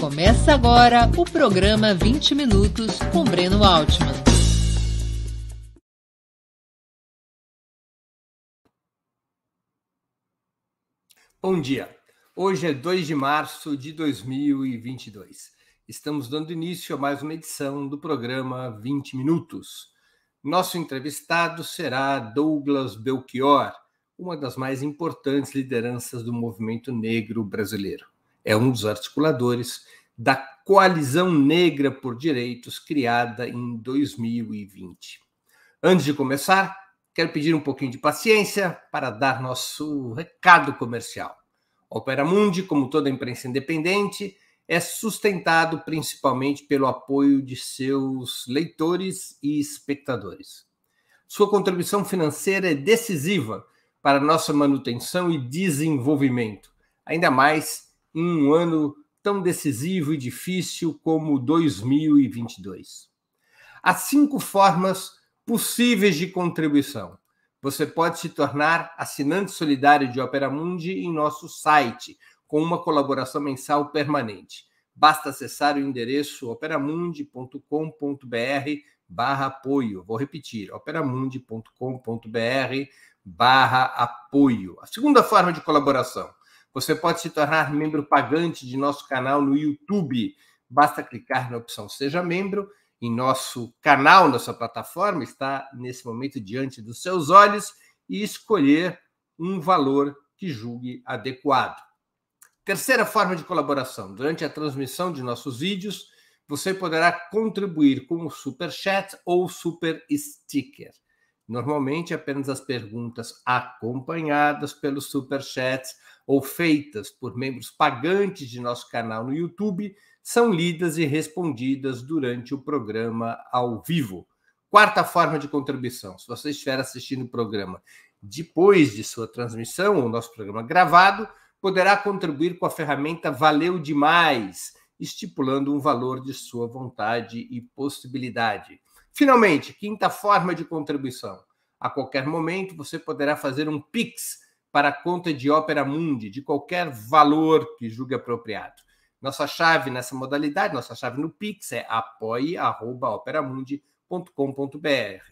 Começa agora o programa 20 Minutos com Breno Altman. Bom dia. Hoje é 2 de março de 2022. Estamos dando início a mais uma edição do programa 20 Minutos. Nosso entrevistado será Douglas Belchior, uma das mais importantes lideranças do movimento negro brasileiro. É um dos articuladores da Coalizão Negra por Direitos, criada em 2020. Antes de começar, quero pedir um pouquinho de paciência para dar nosso recado comercial. A Opera Mundi, como toda imprensa independente, é sustentado principalmente pelo apoio de seus leitores e espectadores. Sua contribuição financeira é decisiva para nossa manutenção e desenvolvimento, ainda mais em um ano tão decisivo e difícil como 2022. Há 5 formas possíveis de contribuição. Você pode se tornar assinante solidário de Opera Mundi em nosso site, com uma colaboração mensal permanente. Basta acessar o endereço operamundi.com.br/apoio. Vou repetir, operamundi.com.br/apoio. A segunda forma de colaboração. Você pode se tornar membro pagante de nosso canal no YouTube. Basta clicar na opção Seja Membro. Em nosso canal, nossa plataforma, está nesse momento diante dos seus olhos e escolher um valor que julgue adequado. Terceira forma de colaboração. Durante a transmissão de nossos vídeos, você poderá contribuir com o Super Chat ou Super Sticker. Normalmente, apenas as perguntas acompanhadas pelos Super Chats ou feitas por membros pagantes de nosso canal no YouTube são lidas e respondidas durante o programa ao vivo. Quarta forma de contribuição. Se você estiver assistindo o programa depois de sua transmissão, ou nosso programa gravado, poderá contribuir com a ferramenta Valeu Demais, estipulando um valor de sua vontade e possibilidade. Finalmente, quinta forma de contribuição. A qualquer momento, você poderá fazer um Pix para a conta de Opera Mundi, de qualquer valor que julgue apropriado. Nossa chave nessa modalidade, nossa chave no Pix é apoie@operamundi.com.br.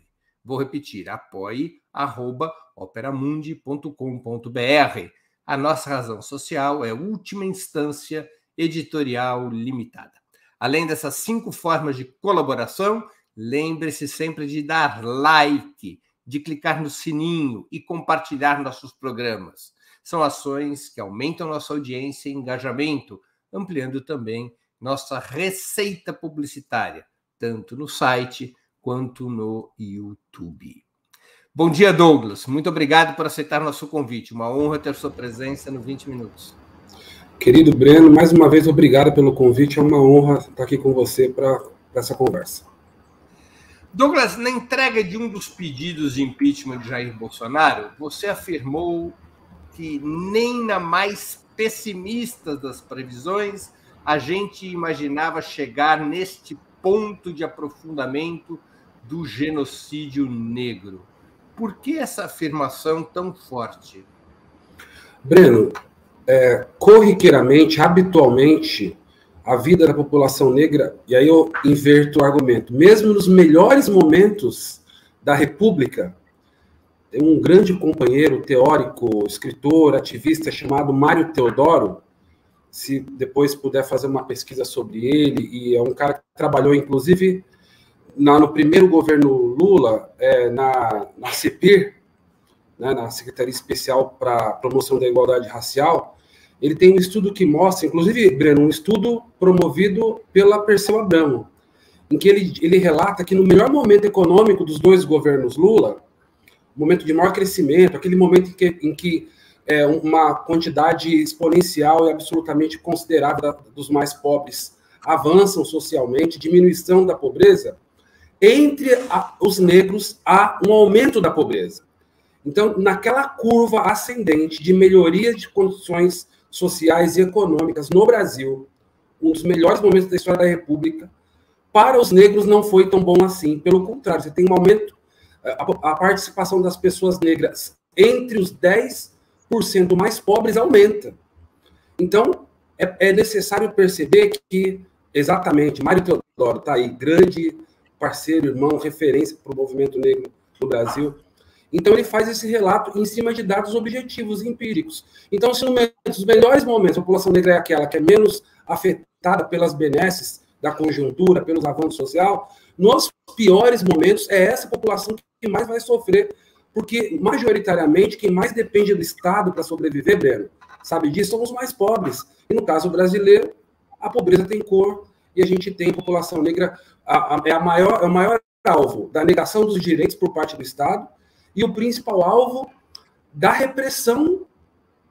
Vou repetir, apoie@operamundi.com.br. A nossa razão social é Última Instância Editorial Limitada. Além dessas 5 formas de colaboração, lembre-se sempre de dar like, de clicar no sininho e compartilhar nossos programas. São ações que aumentam nossa audiência e engajamento, ampliando também nossa receita publicitária, tanto no site quanto no YouTube. Bom dia, Douglas. Muito obrigado por aceitar nosso convite. Uma honra ter sua presença no 20 Minutos. Querido Breno, mais uma vez, obrigado pelo convite. É uma honra estar aqui com você para essa conversa. Douglas, na entrega de um dos pedidos de impeachment de Jair Bolsonaro, você afirmou que nem na mais pessimista das previsões a gente imaginava chegar neste ponto de aprofundamento do genocídio negro. Por que essa afirmação tão forte? Breno, corriqueiramente, habitualmente, a vida da população negra, e aí eu inverto o argumento, mesmo nos melhores momentos da República, tem um grande companheiro, teórico, escritor, ativista, chamado Mário Teodoro, se depois puder fazer uma pesquisa sobre ele, e é um cara que trabalhou, inclusive, no primeiro governo Lula, na CEPIR, né, na Secretaria Especial para a Promoção da Igualdade Racial. Ele tem um estudo que mostra, inclusive, Breno, um estudo promovido pela Perseu Abramo, em que ele relata que no melhor momento econômico dos 2 governos Lula, momento de maior crescimento, aquele momento em que uma quantidade exponencial e absolutamente considerável dos mais pobres avançam socialmente, diminuição da pobreza, entre os negros há um aumento da pobreza. Então, naquela curva ascendente de melhoria de condições sociais e econômicas no Brasil, um dos melhores momentos da história da República, para os negros não foi tão bom assim. Pelo contrário, você tem um aumento, a participação das pessoas negras entre os 10% mais pobres aumenta. Então, é necessário perceber que, exatamente, Mário Teodoro está aí, grande parceiro, irmão, referência para o movimento negro no Brasil. Então, ele faz esse relato em cima de dados objetivos e empíricos. Então, se nos melhores momentos a população negra é aquela que é menos afetada pelas benesses da conjuntura, pelos avanços sociais, nos piores momentos é essa população que mais vai sofrer, porque, majoritariamente, quem mais depende do Estado para sobreviver, Breno, sabe disso, são os mais pobres. E, no caso brasileiro, a pobreza tem cor, e a gente tem população negra, é o maior alvo da negação dos direitos por parte do Estado, e o principal alvo da repressão,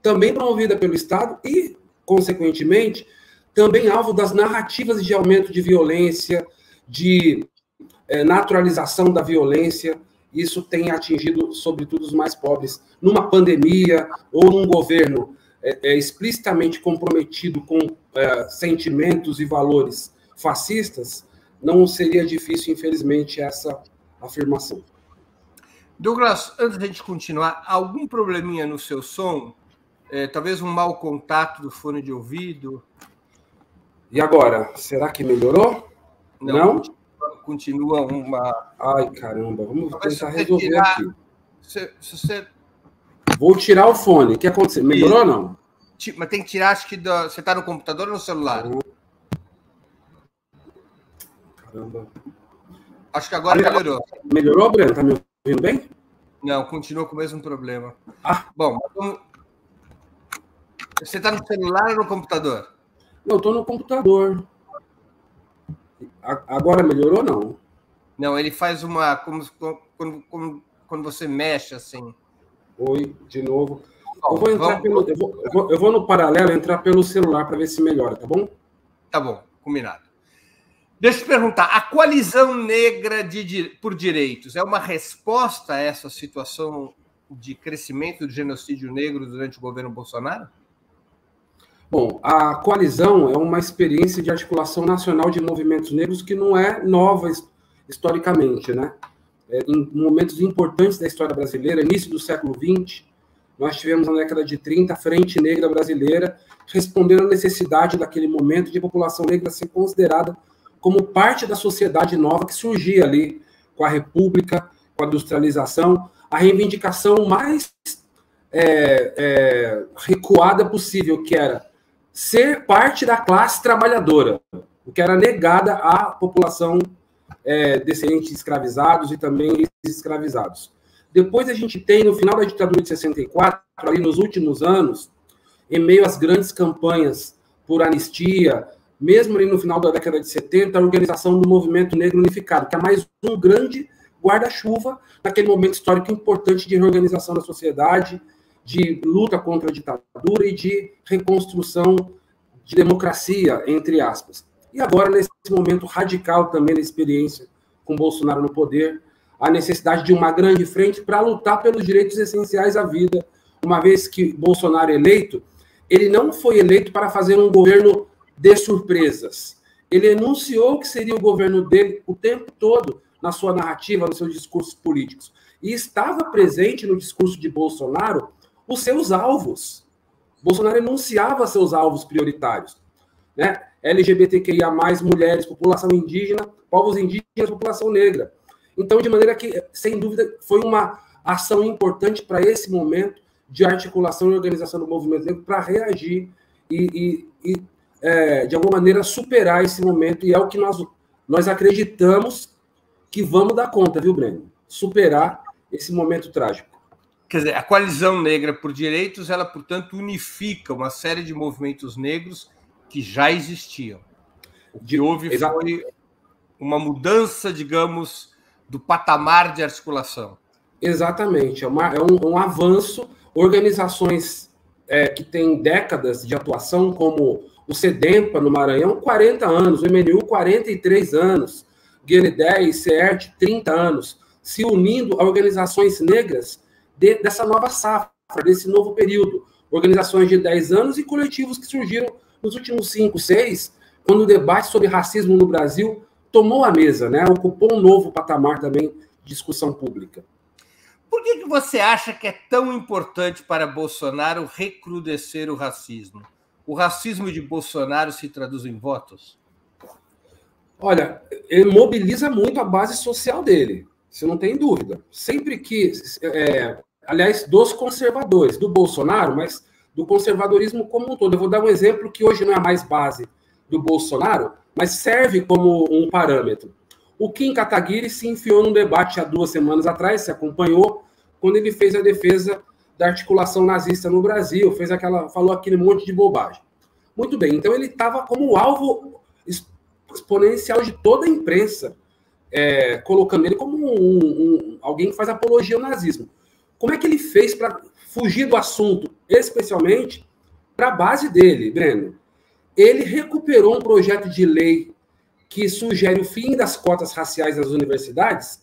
também promovida pelo Estado, e, consequentemente, também alvo das narrativas de aumento de violência, de naturalização da violência. Isso tem atingido, sobretudo, os mais pobres. Numa pandemia ou num governo explicitamente comprometido com sentimentos e valores fascistas, não seria difícil, infelizmente, essa afirmação. Douglas, antes da gente continuar, algum probleminha no seu som? Talvez um mau contato do fone de ouvido? E agora? Será que melhorou? Não? Continua uma... Ai, caramba. Vamos tentar resolver tirar... aqui. Se você... Vou tirar o fone. O que aconteceu? Melhorou ou não? Mas tem que tirar, acho que... Você está no computador ou no celular? Caramba. Acho que agora melhorou. Melhorou, Breno? Tá me ouvindo bem? Não, continua com o mesmo problema. Bom, você está no celular ou no computador? Não, estou no computador. Agora melhorou ou não? Não, ele faz uma... Quando você mexe, assim. Oi, de novo. Eu vou no paralelo entrar pelo celular para ver se melhora, tá bom? Tá bom, combinado. Deixa eu te perguntar, a coalizão negra por direitos é uma resposta a essa situação de crescimento do genocídio negro durante o governo Bolsonaro? Bom, a coalizão é uma experiência de articulação nacional de movimentos negros que não é nova historicamente, né? Em momentos importantes da história brasileira, início do século XX, nós tivemos na década de 30 a Frente Negra Brasileira respondendo à necessidade daquele momento de a população negra ser considerada como parte da sociedade nova que surgia ali com a República, com a industrialização, a reivindicação mais recuada possível, que era ser parte da classe trabalhadora, o que era negada à população descendente de escravizados e também escravizados. Depois a gente tem, no final da ditadura de 64, ali nos últimos anos, em meio às grandes campanhas por anistia, mesmo ali no final da década de 70, a organização do Movimento Negro Unificado, que é mais um grande guarda-chuva naquele momento histórico importante de reorganização da sociedade, de luta contra a ditadura e de reconstrução de democracia, entre aspas. E agora, nesse momento radical também da experiência com Bolsonaro no poder, a necessidade de uma grande frente para lutar pelos direitos essenciais à vida, uma vez que Bolsonaro eleito, ele não foi eleito para fazer um governo de surpresas. Ele enunciou que seria o governo dele o tempo todo na sua narrativa, nos seus discursos políticos. E estava presente no discurso de Bolsonaro os seus alvos. Bolsonaro enunciava seus alvos prioritários, né? LGBTQIA+, mulheres, população indígena, povos indígenas, população negra. Então, de maneira que, sem dúvida, foi uma ação importante para esse momento de articulação e organização do movimento negro para reagir e de alguma maneira, superar esse momento. E é o que nós acreditamos que vamos dar conta, viu, Breno? Superar esse momento trágico. Quer dizer, a Coalizão Negra por Direitos, ela, portanto, unifica uma série de movimentos negros que já existiam. O que houve foi uma mudança, digamos, do patamar de articulação. Exatamente. É um avanço. Organizações que têm décadas de atuação, como o SEDEMPA, no Maranhão, 40 anos, o MNU, 43 anos, GNDE e CERT, 30 anos, se unindo a organizações negras dessa nova safra, desse novo período. Organizações de 10 anos e coletivos que surgiram nos últimos 5, 6, quando o debate sobre racismo no Brasil tomou a mesa, né? Ocupou um novo patamar também de discussão pública. Por que você acha que é tão importante para Bolsonaro recrudescer o racismo? o racismo de Bolsonaro se traduz em votos? Olha, ele mobiliza muito a base social dele, você não tem dúvida. Sempre que, aliás, dos conservadores, do Bolsonaro, mas do conservadorismo como um todo. Eu vou dar um exemplo que hoje não é mais base do Bolsonaro, mas serve como um parâmetro. O Kim Kataguiri se enfiou num debate há 2 semanas atrás, se acompanhou, quando ele fez a defesa da articulação nazista no Brasil, falou aquele monte de bobagem. Muito bem, então ele estava como alvo exponencial de toda a imprensa, colocando ele como alguém que faz apologia ao nazismo. Como é que ele fez para fugir do assunto, especialmente para a base dele, Breno? Ele recuperou um projeto de lei que sugere o fim das cotas raciais nas universidades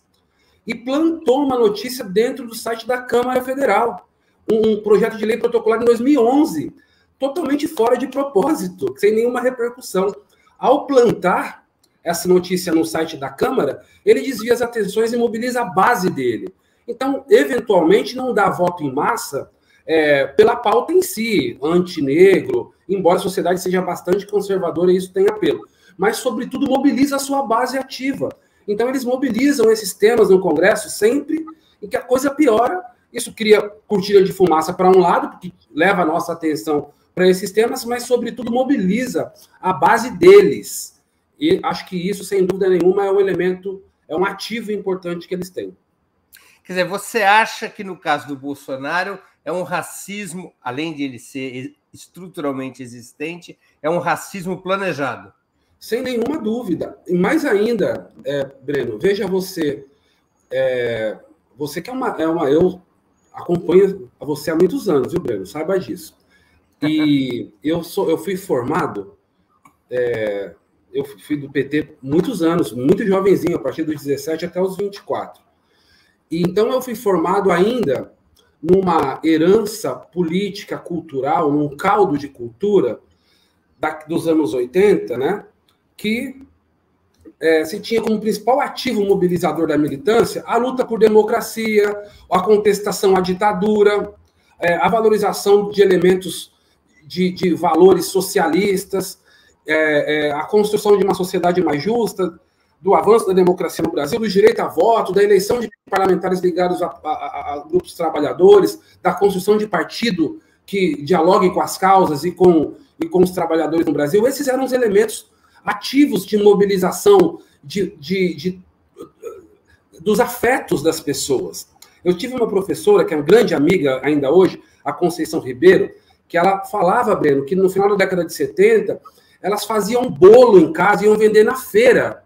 e plantou uma notícia dentro do site da Câmara Federal. Um projeto de lei protocolado em 2011, totalmente fora de propósito, sem nenhuma repercussão. Ao plantar essa notícia no site da Câmara, ele desvia as atenções e mobiliza a base dele. Então, eventualmente, não dá voto em massa pela pauta em si, antinegro, embora a sociedade seja bastante conservadora e isso tem apelo. Mas, sobretudo, mobiliza a sua base ativa. Então, eles mobilizam esses temas no Congresso sempre em que a coisa piora. Isso cria cortina de fumaça para um lado, porque leva a nossa atenção para esses temas, mas, sobretudo, mobiliza a base deles. E acho que isso, sem dúvida nenhuma, é um elemento, é um ativo importante que eles têm. Quer dizer, você acha que, no caso do Bolsonaro, é um racismo, além de ele ser estruturalmente existente, é um racismo planejado? Sem nenhuma dúvida. E mais ainda, Breno, veja você, você que eu acompanho você há muitos anos, viu, Breno? Saiba disso. E eu fui formado, eu fui do PT muitos anos, muito jovenzinho, a partir dos 17 até os 24. E então eu fui formado ainda numa herança política, cultural, num caldo de cultura dos anos 80, né? Que se tinha como principal ativo mobilizador da militância a luta por democracia, a contestação à ditadura, a valorização de elementos de valores socialistas, a construção de uma sociedade mais justa, do avanço da democracia no Brasil, do direito a voto, da eleição de parlamentares ligados a grupos trabalhadores, da construção de partido que dialogue com as causas e com os trabalhadores no Brasil. Esses eram os elementos ativos de mobilização dos afetos das pessoas. Eu tive uma professora, que é uma grande amiga ainda hoje, a Conceição Ribeiro, que ela falava, Breno, que no final da década de 70, elas faziam bolo em casa e iam vender na feira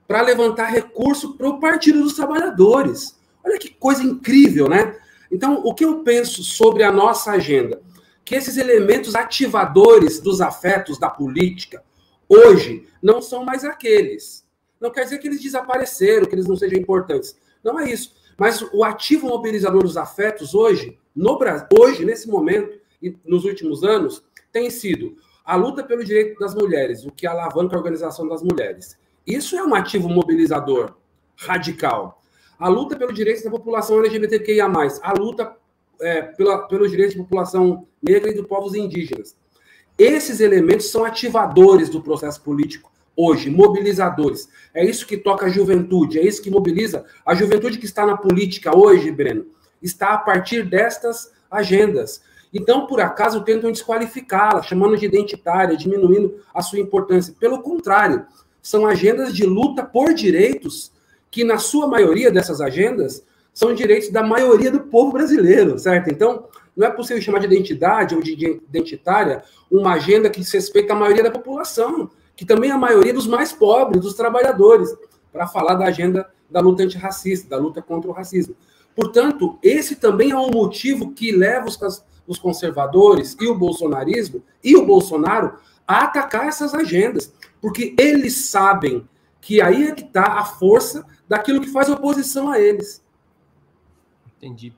para levantar recurso para o Partido dos Trabalhadores. Olha que coisa incrível, né? Então, o que eu penso sobre a nossa agenda? Que esses elementos ativadores dos afetos da política, hoje, não são mais aqueles. Não quer dizer que eles desapareceram, que eles não sejam importantes. Não é isso. Mas o ativo mobilizador dos afetos hoje, no Brasil, hoje, nesse momento, e nos últimos anos, tem sido a luta pelo direito das mulheres, o que alavanca a organização das mulheres. Isso é um ativo mobilizador radical. A luta pelo direito da população LGBTQIA+, a luta pelos direitos da população negra e dos povos indígenas. Esses elementos são ativadores do processo político hoje, mobilizadores. É isso que toca a juventude, é isso que mobiliza. A juventude que está na política hoje, Breno, está a partir destas agendas. Então, por acaso, tentam desqualificá-la, chamando de identitária, diminuindo a sua importância. Pelo contrário, são agendas de luta por direitos que, na sua maioria dessas agendas, são direitos da maioria do povo brasileiro, certo? Então, não é possível chamar de identidade ou de identitária uma agenda que diz respeito à maioria da população, que também é a maioria dos mais pobres, dos trabalhadores, para falar da agenda da luta antirracista, da luta contra o racismo. Portanto, esse também é um motivo que leva os conservadores e o bolsonarismo e o Bolsonaro a atacar essas agendas, porque eles sabem que aí é que está a força daquilo que faz oposição a eles. Entendi.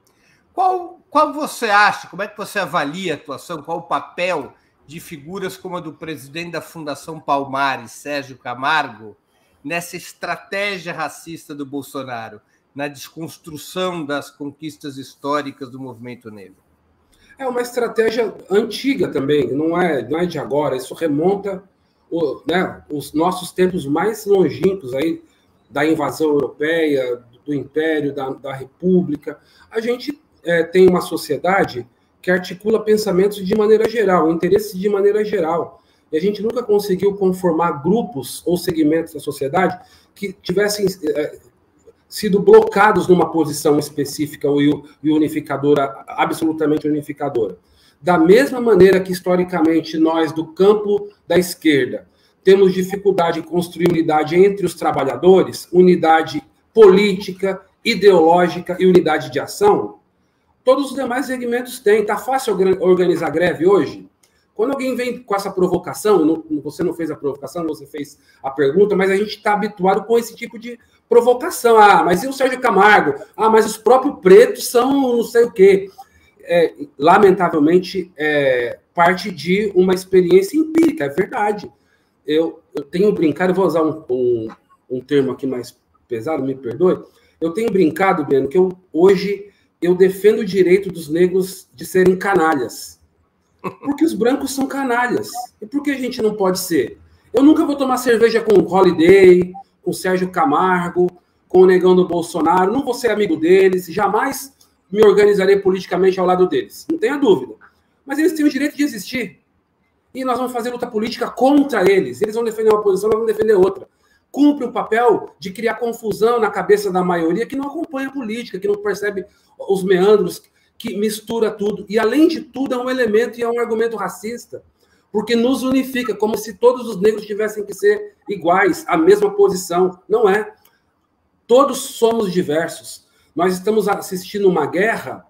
Qual você acha, como é que você avalia a atuação, qual o papel de figuras como a do presidente da Fundação Palmares, Sérgio Camargo, nessa estratégia racista do Bolsonaro, na desconstrução das conquistas históricas do movimento negro? É uma estratégia antiga também, não é de agora, isso remonta os nossos tempos mais longínquos aí, da invasão europeia, do Império, da República. A gente tem uma sociedade que articula pensamentos de maneira geral, interesses de maneira geral. E a gente nunca conseguiu conformar grupos ou segmentos da sociedade que tivessem sido blocados numa posição específica e unificadora, absolutamente unificadora. Da mesma maneira que, historicamente, nós, do campo da esquerda, temos dificuldade em construir unidade entre os trabalhadores, unidade política, ideológica e unidade de ação, todos os demais segmentos têm. Está fácil organizar greve hoje? Quando alguém vem com essa provocação, você não fez a provocação, você fez a pergunta, mas a gente está habituado com esse tipo de provocação. Ah, mas e o Sérgio Camargo? Ah, mas os próprios pretos são não sei o quê. Lamentavelmente, parte de uma experiência empírica, é verdade. Eu tenho brincado, eu vou usar um termo aqui mais pesado, me perdoe. Eu tenho brincado, Breno, que hoje eu defendo o direito dos negros de serem canalhas. Porque os brancos são canalhas. E por que a gente não pode ser? Eu nunca vou tomar cerveja com o Holiday, com o Sérgio Camargo, com o negão do Bolsonaro, não vou ser amigo deles, jamais me organizarei politicamente ao lado deles. Não tenha dúvida. Mas eles têm o direito de existir. E nós vamos fazer luta política contra eles. Eles vão defender uma posição, nós vamos defender outra. Cumpre o papel de criar confusão na cabeça da maioria que não acompanha a política, que não percebe os meandros, que mistura tudo. E, além de tudo, é um elemento e é um argumento racista, porque nos unifica, como se todos os negros tivessem que ser iguais, a mesma posição. Não é. Todos somos diversos. Nós estamos assistindo uma guerra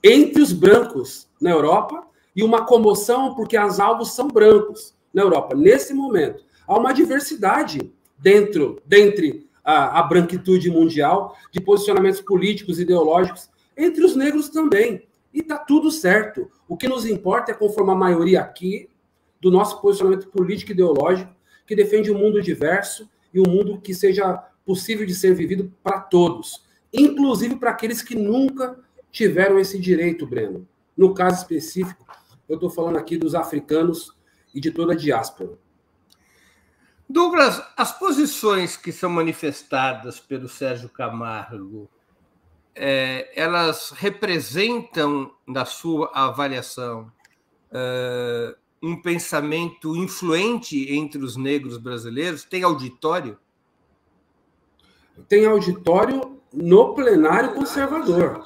entre os brancos na Europa e uma comoção porque os alvos são brancos na Europa. Nesse momento, há uma diversidade dentre a branquitude mundial de posicionamentos políticos, ideológicos, entre os negros também. E está tudo certo. O que nos importa é conformar a maioria aqui do nosso posicionamento político e ideológico, que defende um mundo diverso e um mundo que seja possível de ser vivido para todos, inclusive para aqueles que nunca tiveram esse direito, Breno. No caso específico, eu estou falando aqui dos africanos e de toda a diáspora. Douglas, as posições que são manifestadas pelo Sérgio Camargo, elas representam, na sua avaliação, um pensamento influente entre os negros brasileiros? Tem auditório? Tem auditório no plenário conservador.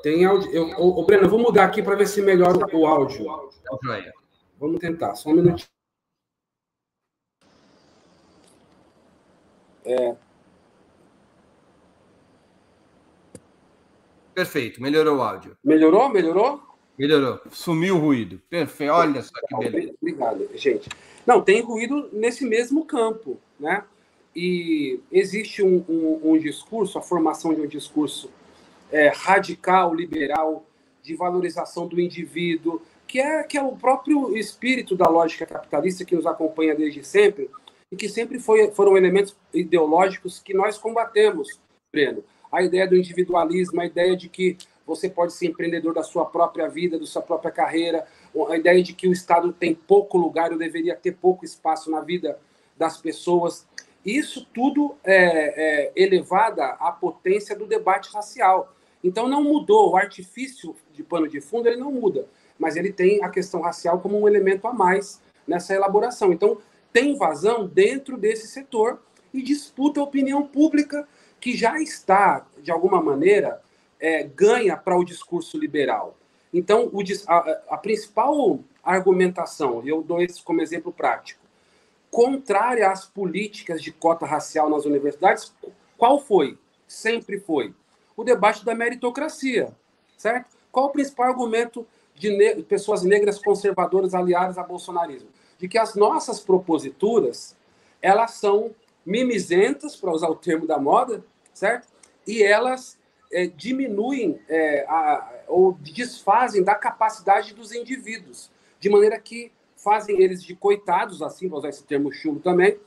Breno, eu vou mudar aqui para ver se melhora o áudio. Vamos tentar, só um minutinho. Perfeito, melhorou o áudio. Melhorou? Melhorou. Sumiu o ruído. Perfeito, olha só que beleza. Obrigado, gente. Não, tem ruído nesse mesmo campo, né? E existe um discurso, a formação de um discurso radical, liberal, de valorização do indivíduo, que é o próprio espírito da lógica capitalista que nos acompanha desde sempre e que sempre foram elementos ideológicos que nós combatemos, Breno. A ideia do individualismo, a ideia de que você pode ser empreendedor da sua própria vida, da sua própria carreira, a ideia de que o Estado tem pouco lugar ou deveria ter pouco espaço na vida das pessoas. Isso tudo é elevado à potência do debate racial. Então, não mudou. O artifício de pano de fundo ele não muda, mas ele tem a questão racial como um elemento a mais nessa elaboração. Então, tem vazão dentro desse setor e disputa a opinião pública que já está, de alguma maneira, ganha para o discurso liberal. Então, a principal argumentação, e eu dou isso como exemplo prático, contrária às políticas de cota racial nas universidades, qual foi? Sempre foi o debate da meritocracia, certo? Qual o principal argumento de pessoas negras conservadoras aliadas ao bolsonarismo? De que as nossas proposituras, elas são mimizentas, para usar o termo da moda, certo? E elas diminuem ou desfazem da capacidade dos indivíduos, de maneira que fazem eles de coitados, assim, vou usar esse termo chulo também,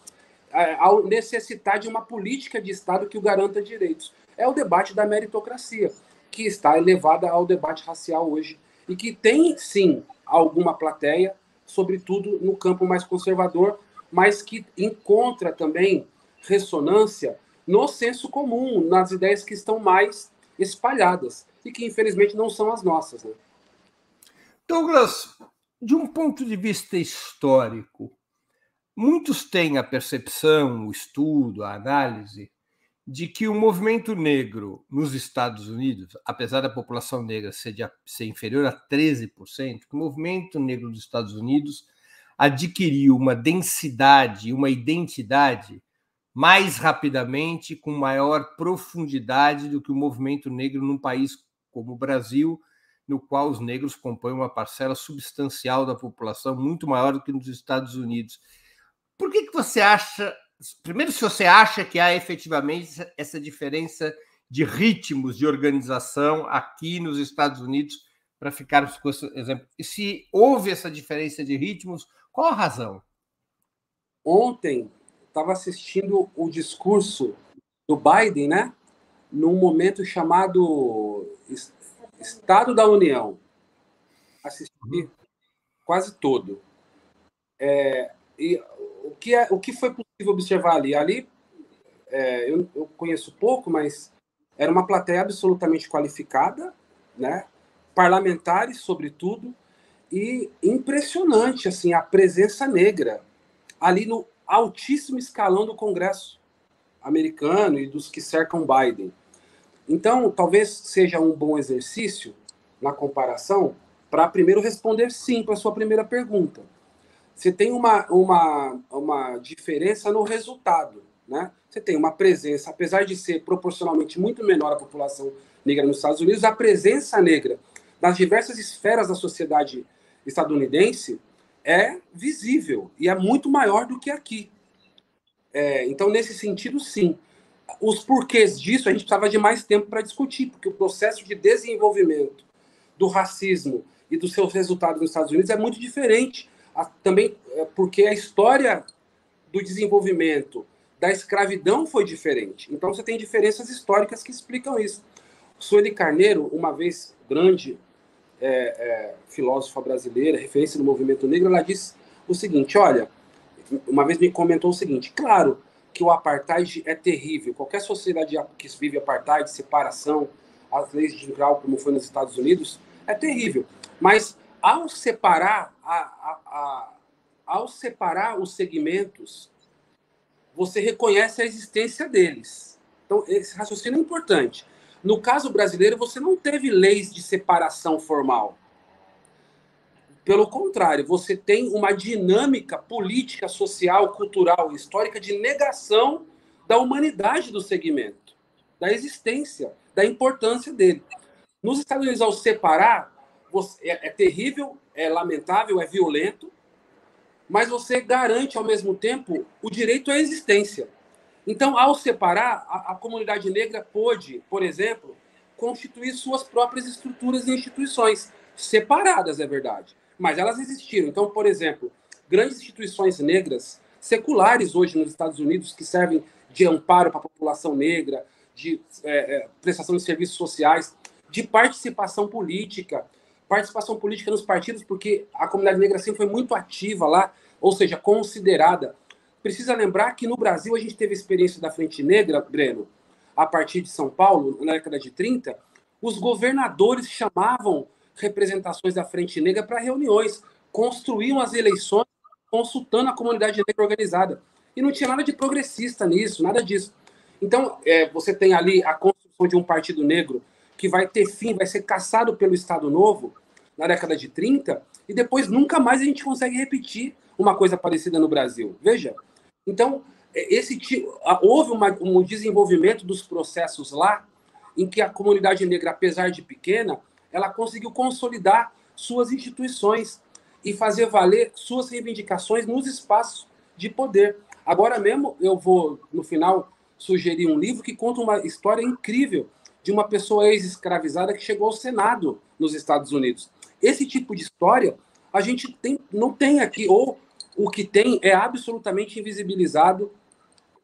ao necessitar de uma política de Estado que o garanta direitos. É o debate da meritocracia, que está elevada ao debate racial hoje e que tem, sim, alguma plateia, sobretudo no campo mais conservador, mas que encontra também ressonância no senso comum, nas ideias que estão mais espalhadas e que, infelizmente, não são as nossas. Né? Douglas, de um ponto de vista histórico, muitos têm a percepção, o estudo, a análise de que o movimento negro nos Estados Unidos, apesar da população negra ser inferior a 13%, o movimento negro dos Estados Unidos adquiriu uma densidade, uma identidade mais rapidamente, com maior profundidade do que o movimento negro num país como o Brasil, no qual os negros compõem uma parcela substancial da população, muito maior do que nos Estados Unidos. Por que você acha, primeiro, se você acha que há efetivamente essa diferença de ritmos de organização aqui nos Estados Unidos, para ficarmos com esse exemplo, e se houve essa diferença de ritmos, qual a razão? Ontem, estava assistindo o discurso do Biden, né? Num momento chamado Estado da União. Assisti quase todo. E o que foi possível observar ali? Ali, eu conheço pouco, mas era uma plateia absolutamente qualificada, né? Parlamentares, sobretudo, e impressionante assim, a presença negra ali no altíssimo escalão do Congresso americano e dos que cercam Biden. Então, talvez seja um bom exercício, na comparação, para primeiro responder sim para a sua primeira pergunta. Você tem uma diferença no resultado. Né? Você tem uma presença, apesar de ser proporcionalmente muito menor a população negra nos Estados Unidos, a presença negra nas diversas esferas da sociedade estadunidense é visível e é muito maior do que aqui. Então, nesse sentido, sim. Os porquês disso a gente precisava de mais tempo para discutir, porque o processo de desenvolvimento do racismo e dos seus resultados nos Estados Unidos é muito diferente. Também porque a história do desenvolvimento da escravidão foi diferente. Então, você tem diferenças históricas que explicam isso. Sueli Carneiro, uma vez grande filósofa brasileira, referência no movimento negro, ela disse o seguinte, olha, uma vez me comentou o seguinte, claro que o apartheid é terrível, qualquer sociedade que vive apartheid, separação, as leis de Jim Crow, como foi nos Estados Unidos, é terrível, mas ao separar os segmentos, você reconhece a existência deles. Então, esse raciocínio é importante. No caso brasileiro, você não teve leis de separação formal. Pelo contrário, você tem uma dinâmica política, social, cultural e histórica de negação da humanidade do segmento, da existência, da importância dele. Nos Estados Unidos, ao separar, é terrível, é lamentável, é violento, mas você garante, ao mesmo tempo, o direito à existência. Então, ao separar, a comunidade negra pôde, por exemplo, constituir suas próprias estruturas e instituições, separadas, é verdade, mas elas existiram. Então, por exemplo, grandes instituições negras, seculares hoje nos Estados Unidos, que servem de amparo para a população negra, de prestação de serviços sociais, de participação política nos partidos, porque a comunidade negra sempre foi muito ativa lá, ou seja, considerada. Precisa lembrar que no Brasil a gente teve a experiência da Frente Negra, Breno, a partir de São Paulo, na década de 30, os governadores chamavam representações da Frente Negra para reuniões, construíam as eleições consultando a comunidade negra organizada. E não tinha nada de progressista nisso, nada disso. Então, você tem ali a construção de um partido negro que vai ter fim, vai ser caçado pelo Estado Novo na década de 30, e depois nunca mais a gente consegue repetir uma coisa parecida no Brasil. Veja. Então, houve um desenvolvimento dos processos lá, em que a comunidade negra, apesar de pequena, ela conseguiu consolidar suas instituições e fazer valer suas reivindicações nos espaços de poder. Agora mesmo, eu vou, no final, sugerir um livro que conta uma história incrível de uma pessoa ex-escravizada que chegou ao Senado nos Estados Unidos. Esse tipo de história a gente não tem aqui, ou o que tem é absolutamente invisibilizado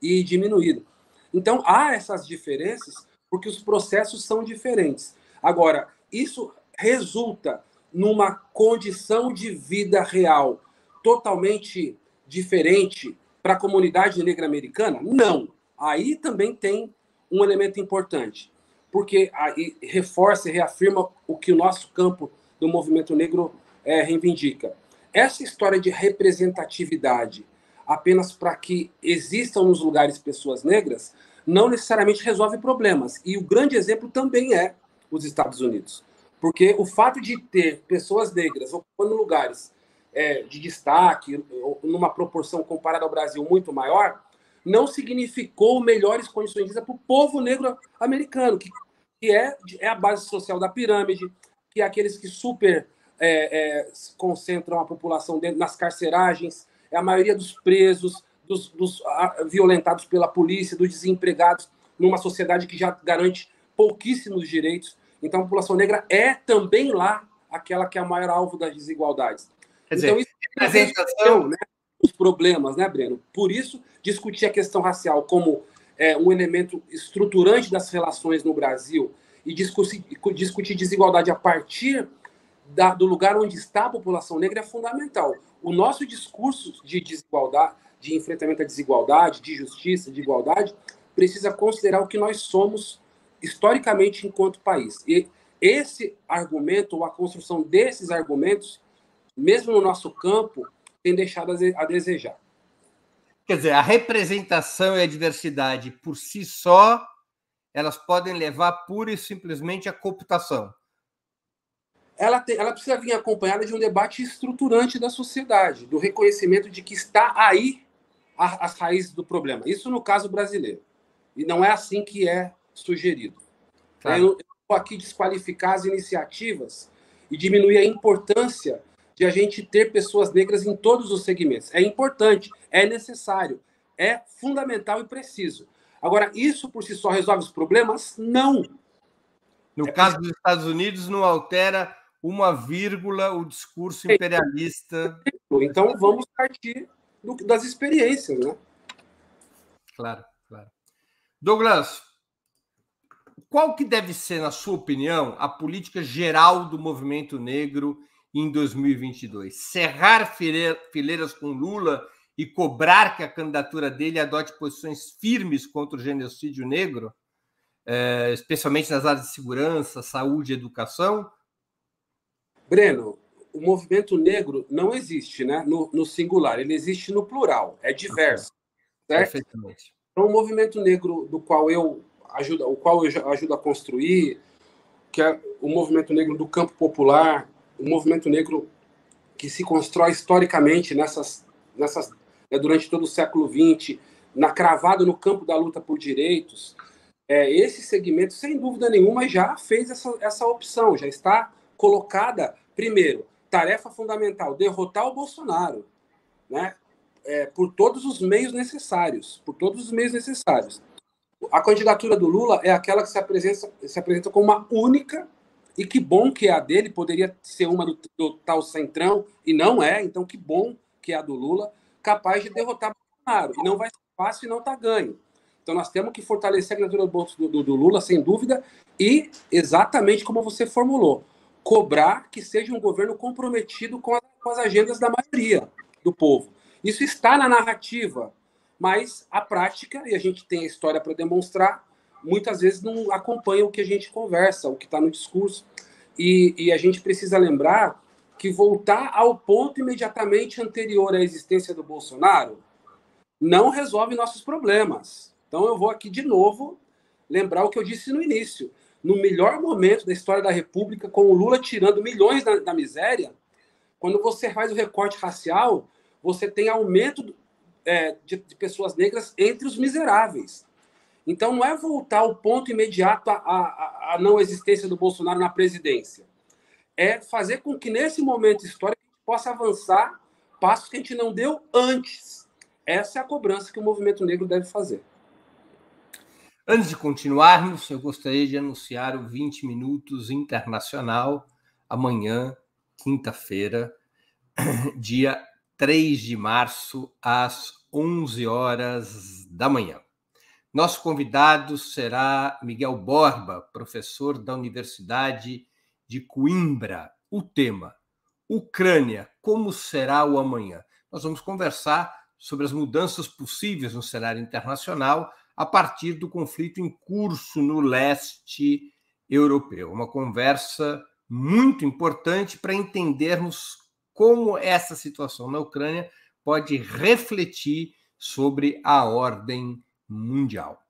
e diminuído. Então, há essas diferenças porque os processos são diferentes. Agora, isso resulta numa condição de vida real totalmente diferente para a comunidade negra americana? Não. Aí também tem um elemento importante, porque aí reforça e reafirma o que o nosso campo do movimento negro reivindica. Essa história de representatividade apenas para que existam nos lugares pessoas negras não necessariamente resolve problemas. E o grande exemplo também é os Estados Unidos. Porque o fato de ter pessoas negras ocupando lugares de destaque, numa proporção comparada ao Brasil muito maior, não significou melhores condições de vida para o povo negro americano, que é a base social da pirâmide, que é aqueles que concentram a população nas carceragens, é a maioria dos presos, dos violentados pela polícia, dos desempregados, numa sociedade que já garante pouquíssimos direitos. Então, a população negra é também lá aquela que é a maior alvo das desigualdades. Quer dizer, então, isso representação, né, os problemas, né, Breno? Por isso, discutir a questão racial como um elemento estruturante das relações no Brasil e discutir desigualdade a partir do lugar onde está a população negra é fundamental. O nosso discurso de desigualdade, de enfrentamento à desigualdade, de justiça, de igualdade, precisa considerar o que nós somos historicamente enquanto país. E esse argumento, ou a construção desses argumentos, mesmo no nosso campo, tem deixado a desejar. Quer dizer, a representação e a diversidade por si só, elas podem levar pura e simplesmente à cooptação. Ela precisa vir acompanhada de um debate estruturante da sociedade, do reconhecimento de que está aí as raízes do problema. Isso no caso brasileiro. E não é assim que é sugerido. Claro. Eu não vou aqui desqualificar as iniciativas e diminuir a importância de a gente ter pessoas negras em todos os segmentos. É importante, é necessário, é fundamental e preciso. Agora, isso por si só resolve os problemas? Não. No caso dos Estados Unidos, não altera uma vírgula o discurso imperialista. Então, vamos partir das experiências, né? Claro, claro. Douglas, qual que deve ser, na sua opinião, a política geral do movimento negro em 2022? Cerrar fileiras com Lula e cobrar que a candidatura dele adote posições firmes contra o genocídio negro, especialmente nas áreas de segurança, saúde e educação? Breno, o movimento negro não existe, né, no singular, ele existe no plural, é diverso. Certo? Perfeitamente. Então, o movimento negro do qual eu ajudo a construir, que é o movimento negro do campo popular, o movimento negro que se constrói historicamente durante todo o século XX, cravado no campo da luta por direitos, esse segmento, sem dúvida nenhuma, já fez essa opção, já está colocada, primeiro, tarefa fundamental, derrotar o Bolsonaro, né? Por todos os meios necessários, A candidatura do Lula é aquela que se apresenta como uma única, e que bom que é a dele, poderia ser uma do tal Centrão, e não é, então que bom que é a do Lula, capaz de derrotar o Bolsonaro. E não vai ser fácil e não está ganho. Então nós temos que fortalecer a candidatura do Lula, sem dúvida, e exatamente como você formulou, cobrar que seja um governo comprometido com as agendas da maioria do povo. Isso está na narrativa, mas a prática, e a gente tem a história para demonstrar, muitas vezes não acompanha o que a gente conversa, o que está no discurso. E a gente precisa lembrar que voltar ao ponto imediatamente anterior à existência do Bolsonaro não resolve nossos problemas. Então eu vou aqui de novo lembrar o que eu disse no início. No melhor momento da história da República, com o Lula tirando milhões da miséria, quando você faz o recorte racial, você tem aumento de pessoas negras entre os miseráveis. Então, não é voltar ao ponto imediato à não existência do Bolsonaro na presidência. É fazer com que, nesse momento histórico, a gente possa avançar passos que a gente não deu antes. Essa é a cobrança que o movimento negro deve fazer. Antes de continuarmos, eu gostaria de anunciar o 20 Minutos Internacional, amanhã, quinta-feira, dia 3 de março, às 11 horas da manhã. Nosso convidado será Miguel Borba, professor da Universidade de Coimbra, o tema Ucrânia, como será o amanhã? Nós vamos conversar sobre as mudanças possíveis no cenário internacional a partir do conflito em curso no leste europeu. Uma conversa muito importante para entendermos como essa situação na Ucrânia pode refletir sobre a ordem mundial.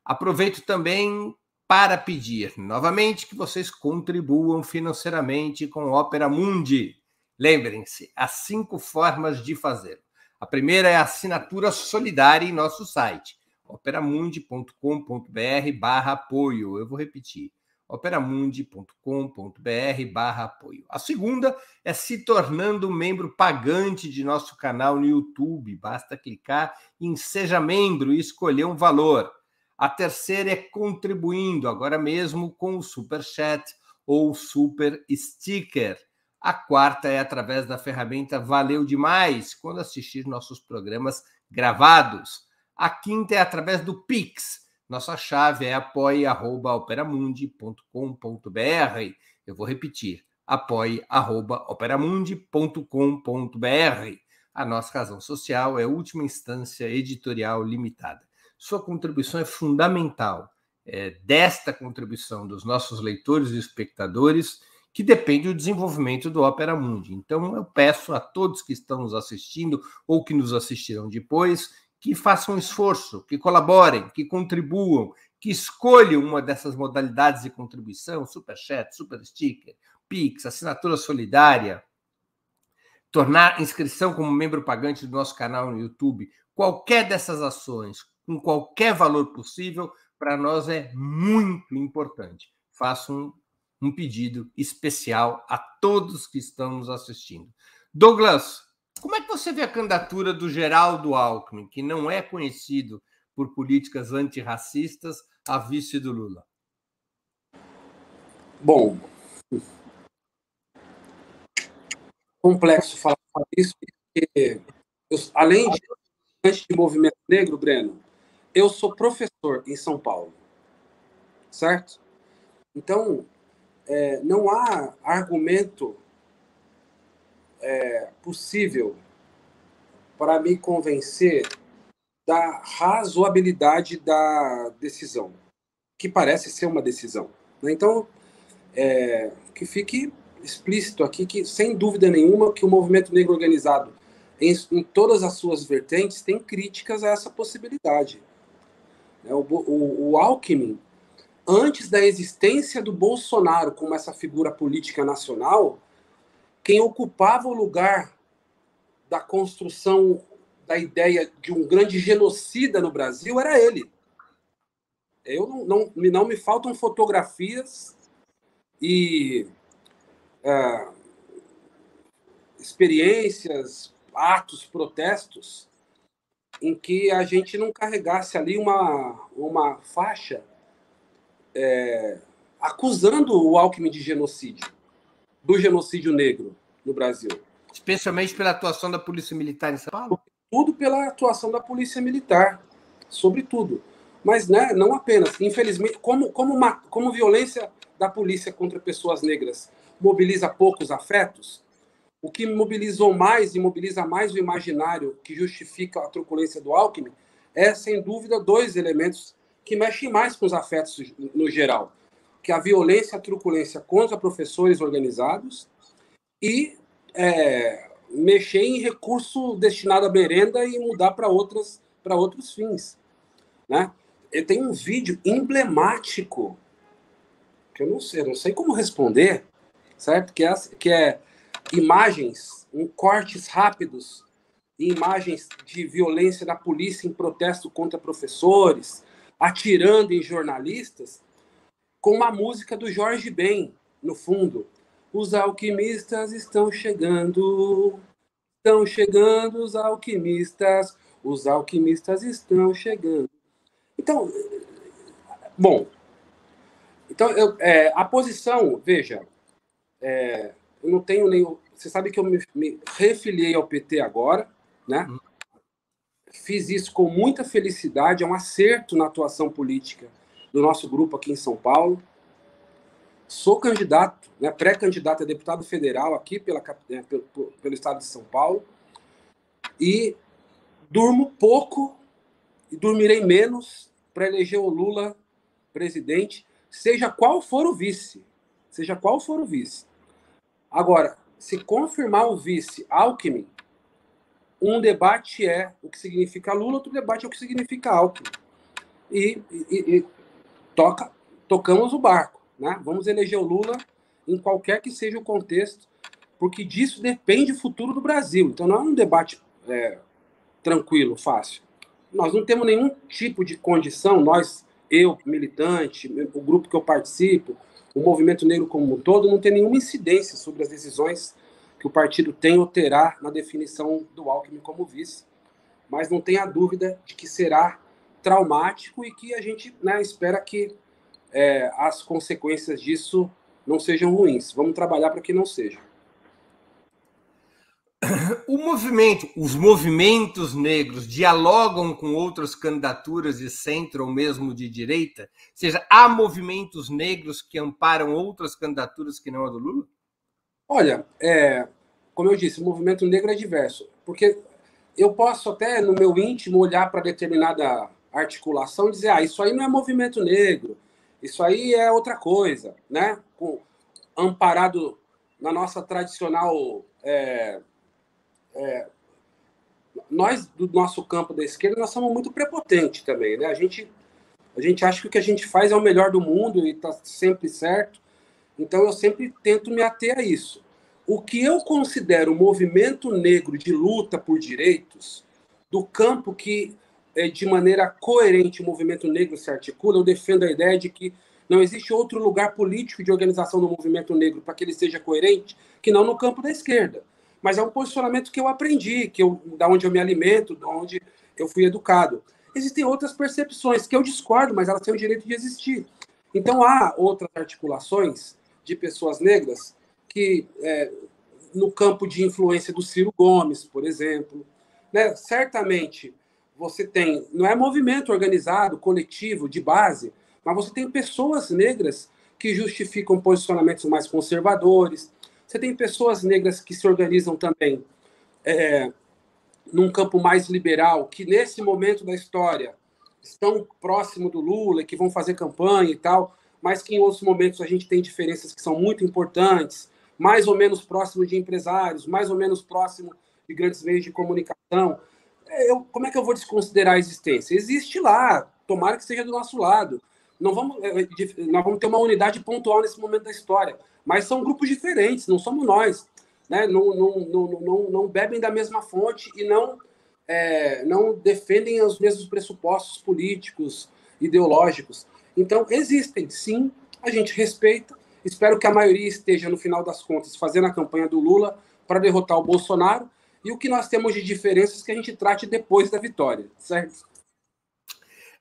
Aproveito também para pedir novamente que vocês contribuam financeiramente com Opera Mundi. Lembrem-se, há 5 formas de fazer. A primeira é a assinatura solidária em nosso site, operamundi.com.br/apoio. Eu vou repetir, operamundi.com.br/apoio. A segunda é se tornando membro pagante de nosso canal no YouTube. Basta clicar em Seja Membro e escolher um valor. A terceira é contribuindo agora mesmo com o Super Chat ou Super Sticker. A quarta é através da ferramenta Valeu Demais, quando assistir nossos programas gravados. A quinta é através do Pix. Nossa chave é apoie@operamundi.com.br. Eu vou repetir, apoie@operamundi.com.br. A nossa razão social é Última Instância Editorial Limitada. Sua contribuição é fundamental. Desta contribuição dos nossos leitores e espectadores que depende do desenvolvimento do Opera Mundi. Então, eu peço a todos que estão nos assistindo ou que nos assistirão depois que façam um esforço, que colaborem, que contribuam, que escolham uma dessas modalidades de contribuição, Superchat, Super Sticker, Pix, assinatura solidária, tornar inscrição como membro pagante do nosso canal no YouTube. Qualquer dessas ações, com qualquer valor possível, para nós é muito importante. Façam um pedido especial a todos que estão nos assistindo. Douglas, como é que você vê a candidatura do Geraldo Alckmin, que não é conhecido por políticas antirracistas, a vice do Lula? Bom, complexo falar isso, porque além de movimento negro, Breno, eu sou professor em São Paulo, certo? Então, não há argumento possível para me convencer da razoabilidade da decisão, que parece ser uma decisão. Então, que fique explícito aqui que, sem dúvida nenhuma, que o movimento negro organizado, em todas as suas vertentes, tem críticas a essa possibilidade. O Alckmin, antes da existência do Bolsonaro como essa figura política nacional, quem ocupava o lugar da construção da ideia de um grande genocida no Brasil era ele. Não me faltam fotografias e experiências, atos, protestos, em que a gente não carregasse ali uma faixa acusando o Alckmin de genocídio, do genocídio negro no Brasil. Especialmente pela atuação da Polícia Militar em São Paulo? Tudo pela atuação da Polícia Militar, sobretudo. Mas não apenas. Infelizmente, como violência da polícia contra pessoas negras mobiliza poucos afetos, o que mobilizou mais e mobiliza mais o imaginário que justifica a truculência do Alckmin sem dúvida, 2 elementos que mexem mais com os afetos no geral, que é a violência e a truculência contra professores organizados e mexer em recurso destinado à merenda e mudar para outros fins. Né? Eu tenho um vídeo emblemático, que eu não sei como responder, certo? Que é imagens, cortes rápidos, imagens de violência da polícia em protesto contra professores, atirando em jornalistas, com uma música do Jorge Ben, no fundo. Os alquimistas estão chegando os alquimistas estão chegando. Então, a posição, veja, eu não tenho nenhum... Você sabe que eu me refiliei ao PT agora, né? Fiz isso com muita felicidade, é um acerto na atuação política do nosso grupo aqui em São Paulo. sou candidato, né, pré-candidato a deputado federal aqui pelo estado de São Paulo, e durmo pouco e dormirei menos para eleger o Lula presidente, seja qual for o vice. Seja qual for o vice. Agora, se confirmar o vice Alckmin, um debate é o que significa Lula, outro debate é o que significa Alckmin. E tocamos o barco, né? Vamos eleger o Lula em qualquer que seja o contexto, porque disso depende o futuro do Brasil. Então não é um debate tranquilo, fácil. Nós não temos nenhum tipo de condição, eu, militante, o grupo que eu participo, o movimento negro como um todo, não tem nenhuma incidência sobre as decisões que o partido tem ou terá na definição do Alckmin como vice, mas não tenha dúvida de que será traumático e que a gente, né, espera que as consequências disso não sejam ruins. Vamos trabalhar para que não seja. Os movimentos negros dialogam com outras candidaturas de centro ou mesmo de direita? Ou seja, há movimentos negros que amparam outras candidaturas que não a do Lula? Olha, como eu disse, o movimento negro é diverso, porque eu posso até, no meu íntimo, olhar para determinada articulação e dizer, isso aí não é movimento negro, isso aí é outra coisa, né? Amparado na nossa tradicional... nós, do nosso campo da esquerda, nós somos muito prepotentes também, né? A gente acha que o que a gente faz é o melhor do mundo e está sempre certo, então eu sempre tento me ater a isso. O que eu considero o movimento negro de luta por direitos, do campo que, de maneira coerente, o movimento negro se articula, eu defendo a ideia de que não existe outro lugar político de organização do movimento negro para que ele seja coerente que não no campo da esquerda. Mas é um posicionamento que eu aprendi, da onde eu me alimento, da onde eu fui educado. Existem outras percepções que eu discordo, mas elas têm o direito de existir. Então, há outras articulações de pessoas negras que, no campo de influência do Ciro Gomes, por exemplo, né, certamente você tem, não é movimento organizado, coletivo, de base, mas você tem pessoas negras que justificam posicionamentos mais conservadores. Você tem pessoas negras que se organizam também num campo mais liberal, que nesse momento da história estão próximo do Lula, que vão fazer campanha e tal, mas que em outros momentos a gente tem diferenças que são muito importantes, mais ou menos próximo de empresários, mais ou menos próximo de grandes meios de comunicação. Como é que eu vou desconsiderar a existência? Existe lá, tomara que esteja do nosso lado. Nós vamos ter uma unidade pontual nesse momento da história, mas são grupos diferentes, não somos nós, né? Não bebem da mesma fonte e não defendem os mesmos pressupostos políticos, ideológicos. Então, existem, sim, a gente respeita. Espero que a maioria esteja, no final das contas, fazendo a campanha do Lula para derrotar o Bolsonaro, e o que nós temos de diferenças que a gente trate depois da vitória, certo?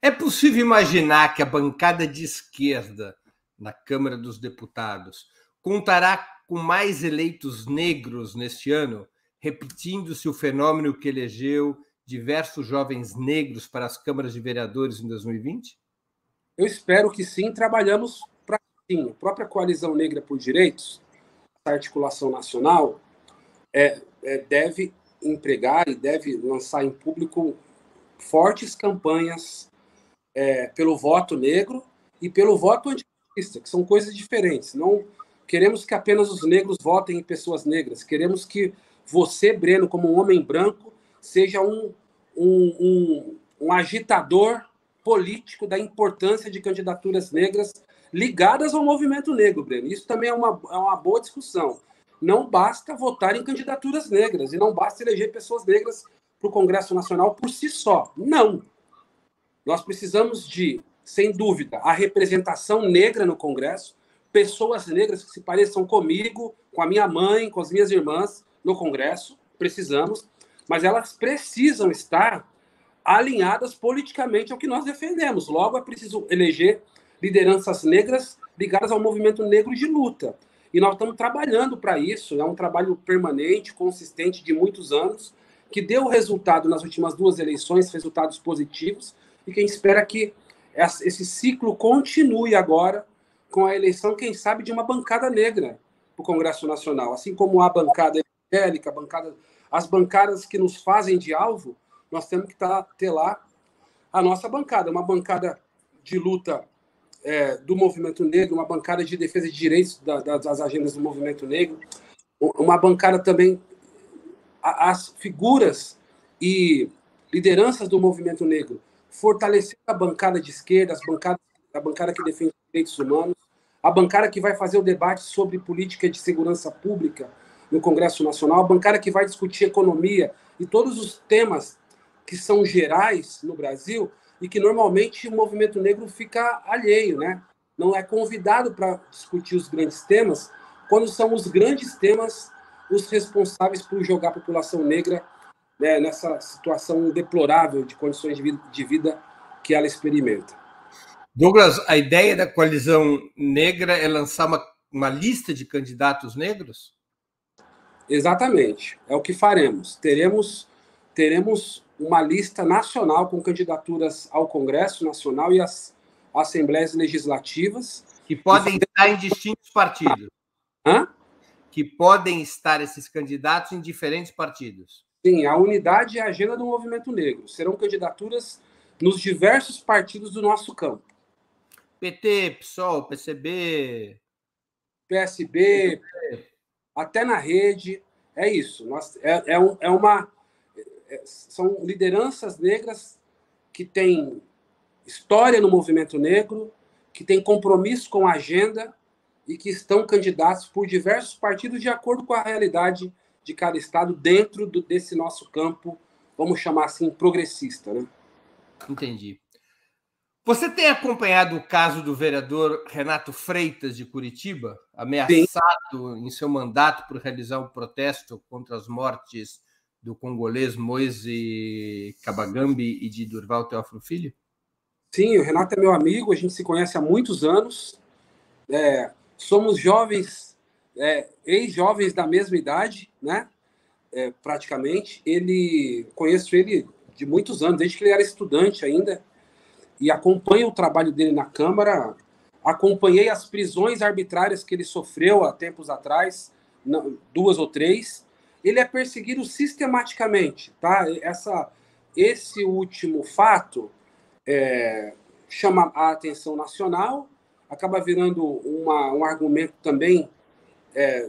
É possível imaginar que a bancada de esquerda na Câmara dos Deputados contará com mais eleitos negros neste ano, repetindo-se o fenômeno que elegeu diversos jovens negros para as câmaras de vereadores em 2020? Eu espero que sim, trabalhamos para sim. A própria Coalizão Negra por Direitos, a articulação nacional, deve empregar e deve lançar em público fortes campanhas pelo voto negro e pelo voto antirracista, que são coisas diferentes. Não queremos que apenas os negros votem em pessoas negras. Queremos que você, Breno, como um homem branco, seja um agitador político da importância de candidaturas negras ligadas ao movimento negro, Breno. Isso também é uma boa discussão. Não basta votar em candidaturas negras e não basta eleger pessoas negras para o Congresso Nacional por si só. Não. Nós precisamos de, sem dúvida, a representação negra no Congresso, pessoas negras que se pareçam comigo, com a minha mãe, com as minhas irmãs no Congresso, precisamos, mas elas precisam estar alinhadas politicamente ao que nós defendemos. Logo, é preciso eleger lideranças negras ligadas ao movimento negro de luta. E nós estamos trabalhando para isso, é um trabalho permanente, consistente, de muitos anos, que deu resultado nas últimas 2 eleições, resultados positivos, e que a gente espera que esse ciclo continue agora com a eleição, quem sabe, de uma bancada negra para o Congresso Nacional. Assim como a bancada evangélica, as bancadas que nos fazem de alvo, nós temos que ter lá a nossa bancada, uma bancada de luta do movimento negro, uma bancada de defesa de direitos das agendas do movimento negro, uma bancada também, as figuras e lideranças do movimento negro, fortalecer a bancada de esquerda, a bancada que defende direitos humanos, a bancada que vai fazer o debate sobre política de segurança pública no Congresso Nacional, a bancada que vai discutir economia e todos os temas que são gerais no Brasil e que normalmente o movimento negro fica alheio, né? Não é convidado para discutir os grandes temas, quando são os grandes temas os responsáveis por jogar a população negra, né, nessa situação deplorável de condições de vida que ela experimenta. Douglas, a ideia da coalizão negra é lançar uma lista de candidatos negros? Exatamente, é o que faremos. Teremos uma lista nacional com candidaturas ao Congresso Nacional e às Assembleias Legislativas. Que podem estar em distintos partidos. Hã? Que podem estar esses candidatos em diferentes partidos. Sim, a unidade e a agenda do movimento negro. Serão candidaturas nos diversos partidos do nosso campo. PT, PSOL, PCB... PSB, até na rede, é isso. São lideranças negras que têm história no movimento negro, que têm compromisso com a agenda e que estão candidatos por diversos partidos de acordo com a realidade de cada estado dentro desse nosso campo, vamos chamar assim, progressista, né? Entendi. Você tem acompanhado o caso do vereador Renato Freitas, de Curitiba, ameaçado em seu mandato por realizar um protesto contra as mortes do congolês Moise Kabagambi e de Durval Teófilo Filho? Sim, o Renato é meu amigo, a gente se conhece há muitos anos. Somos jovens, ex-jovens da mesma idade, né? Praticamente. Conheço ele de muitos anos, desde que ele era estudante ainda, e acompanho o trabalho dele na Câmara, acompanhei as prisões arbitrárias que ele sofreu há tempos atrás, 2 ou 3. Ele é perseguido sistematicamente, tá? Esse último fato chama a atenção nacional, acaba virando um argumento também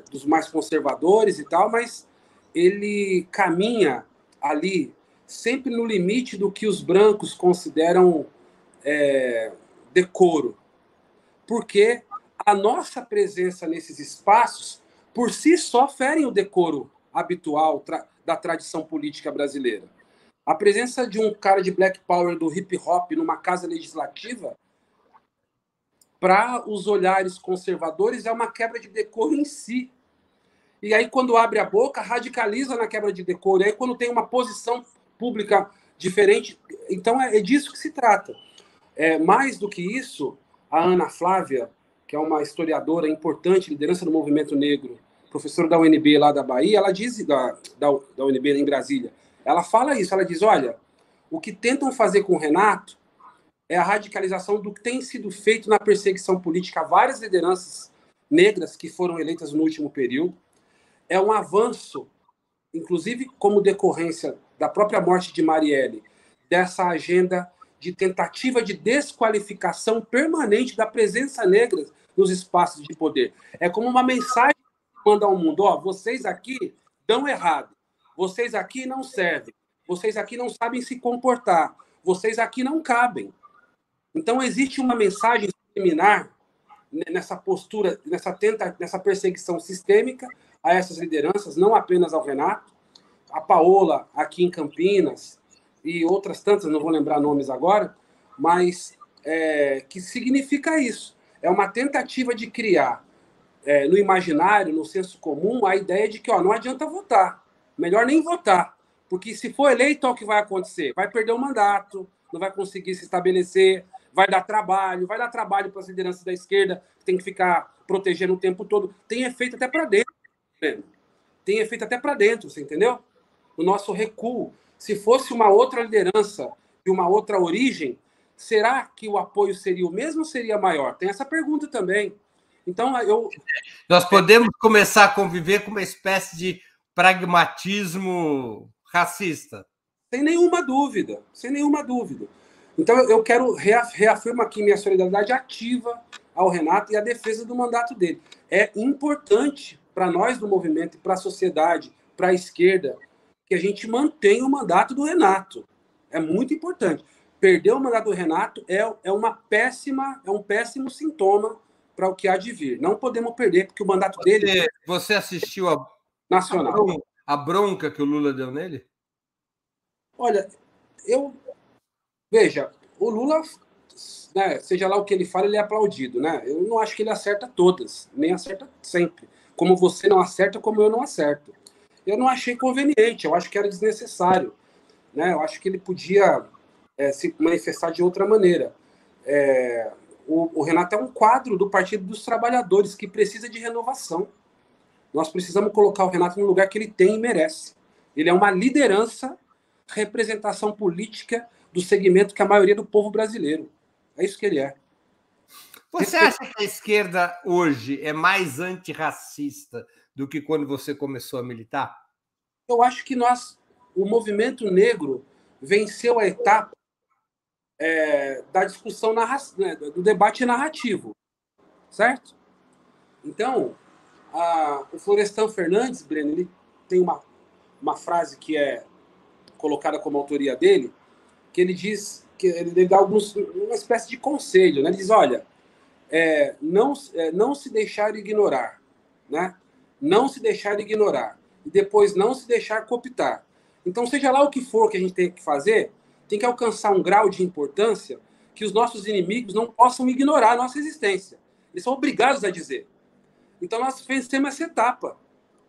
dos mais conservadores e tal, mas ele caminha ali sempre no limite do que os brancos consideram decoro. Porque a nossa presença nesses espaços, por si só, ferem o decoro habitual da tradição política brasileira. A presença de um cara de Black Power do hip hop numa casa legislativa, para os olhares conservadores, é uma quebra de decoro em si. E aí, quando abre a boca, radicaliza na quebra de decoro. E aí, quando tem uma posição pública diferente, então é disso que se trata. Mais do que isso, a Ana Flávia, que é uma historiadora importante, liderança do movimento negro, professora da UNB lá da Bahia, ela diz, da UNB em Brasília, ela fala isso, ela diz, olha, o que tentam fazer com o Renato é a radicalização do que tem sido feito na perseguição política a várias lideranças negras que foram eleitas no último período. É um avanço, inclusive como decorrência da própria morte de Marielle, dessa agenda de tentativa de desqualificação permanente da presença negra nos espaços de poder. É como uma mensagem que manda ao mundo, vocês aqui dão errado, vocês aqui não servem, vocês aqui não sabem se comportar, vocês aqui não cabem. Então, existe uma mensagem subliminar nessa postura, nessa perseguição sistêmica a essas lideranças, não apenas ao Renato, a Paola aqui em Campinas e outras tantas, não vou lembrar nomes agora, mas que significa isso. É uma tentativa de criar no imaginário, no senso comum, a ideia de que não adianta votar, melhor nem votar, porque se for eleito, o que vai acontecer? Vai perder o mandato, não vai conseguir se estabelecer, vai dar trabalho para as lideranças da esquerda, que tem que ficar protegendo o tempo todo. Tem efeito até para dentro. Tem efeito até para dentro, você entendeu? O nosso recuo. Se fosse uma outra liderança e uma outra origem, será que o apoio seria o mesmo ou seria maior? Tem essa pergunta também. Então, nós podemos começar a conviver com uma espécie de pragmatismo racista. Sem nenhuma dúvida, sem nenhuma dúvida. Então, eu quero reafirmar aqui minha solidariedade ativa ao Renato e a defesa do mandato dele. É importante para nós do movimento, para a sociedade, para a esquerda, que a gente mantenha o mandato do Renato. É muito importante. Perder o mandato do Renato é um péssimo sintoma para o que há de vir. Não podemos perder, porque o mandato dele... Você assistiu a bronca que o Lula deu nele? Olha, veja, o Lula, né, seja lá o que ele fala, ele é aplaudido, né? Eu não acho que ele acerta todas, nem acerta sempre. Como você não acerta, como eu não acerto. Eu não achei conveniente, eu acho que era desnecessário, né? Eu acho que ele podia se manifestar de outra maneira. O Renato é um quadro do Partido dos Trabalhadores que precisa de renovação. Nós precisamos colocar o Renato no lugar que ele tem e merece. Ele é uma liderança, representação política do segmento que a maioria do povo brasileiro. É isso que ele é. Você acha que a esquerda hoje é mais antirracista do que quando você começou a militar? Eu acho que o movimento negro venceu a etapa da discussão, do debate narrativo, certo? Então, o Florestan Fernandes, Breno, ele tem uma frase que é colocada como autoria dele, que ele diz, que ele dá uma espécie de conselho, né? Ele diz, olha, não se deixar ignorar, né? Não se deixar ignorar, e depois não se deixar cooptar. Então, seja lá o que for que a gente tem que fazer, tem que alcançar um grau de importância que os nossos inimigos não possam ignorar a nossa existência. Eles são obrigados a dizer. Então, nós vencemos essa etapa.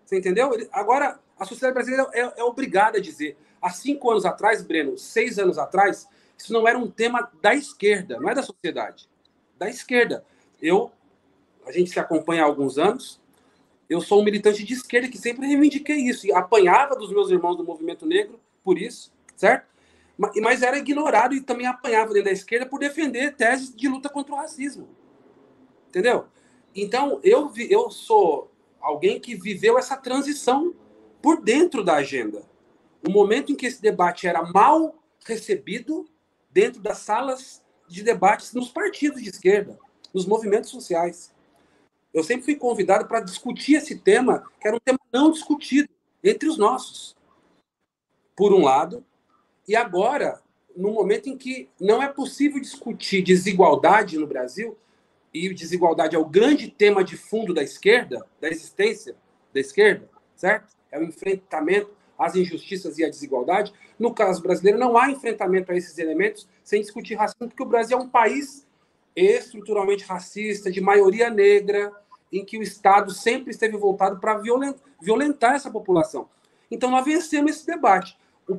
Você entendeu? Agora, a sociedade brasileira é obrigada a dizer. Há 5 anos atrás, Breno, 6 anos atrás, isso não era um tema da esquerda, não é da sociedade. Da esquerda. A gente se acompanha há alguns anos, eu sou um militante de esquerda que sempre reivindiquei isso, e apanhava dos meus irmãos do movimento negro por isso, certo? Mas era ignorado e também apanhava dentro da esquerda por defender teses de luta contra o racismo. Entendeu? Então, eu sou alguém que viveu essa transição por dentro da agenda. O momento em que esse debate era mal recebido dentro das salas de debates nos partidos de esquerda, nos movimentos sociais. Eu sempre fui convidado para discutir esse tema, que era um tema não discutido entre os nossos, por um lado. E agora, no momento em que não é possível discutir desigualdade no Brasil, e desigualdade é o grande tema de fundo da esquerda, da existência da esquerda, certo? É o enfrentamento às injustiças e à desigualdade. No caso brasileiro, não há enfrentamento a esses elementos sem discutir racismo, porque o Brasil é um país estruturalmente racista, de maioria negra, em que o Estado sempre esteve voltado para violentar essa população. Então, nós vencemos esse debate. A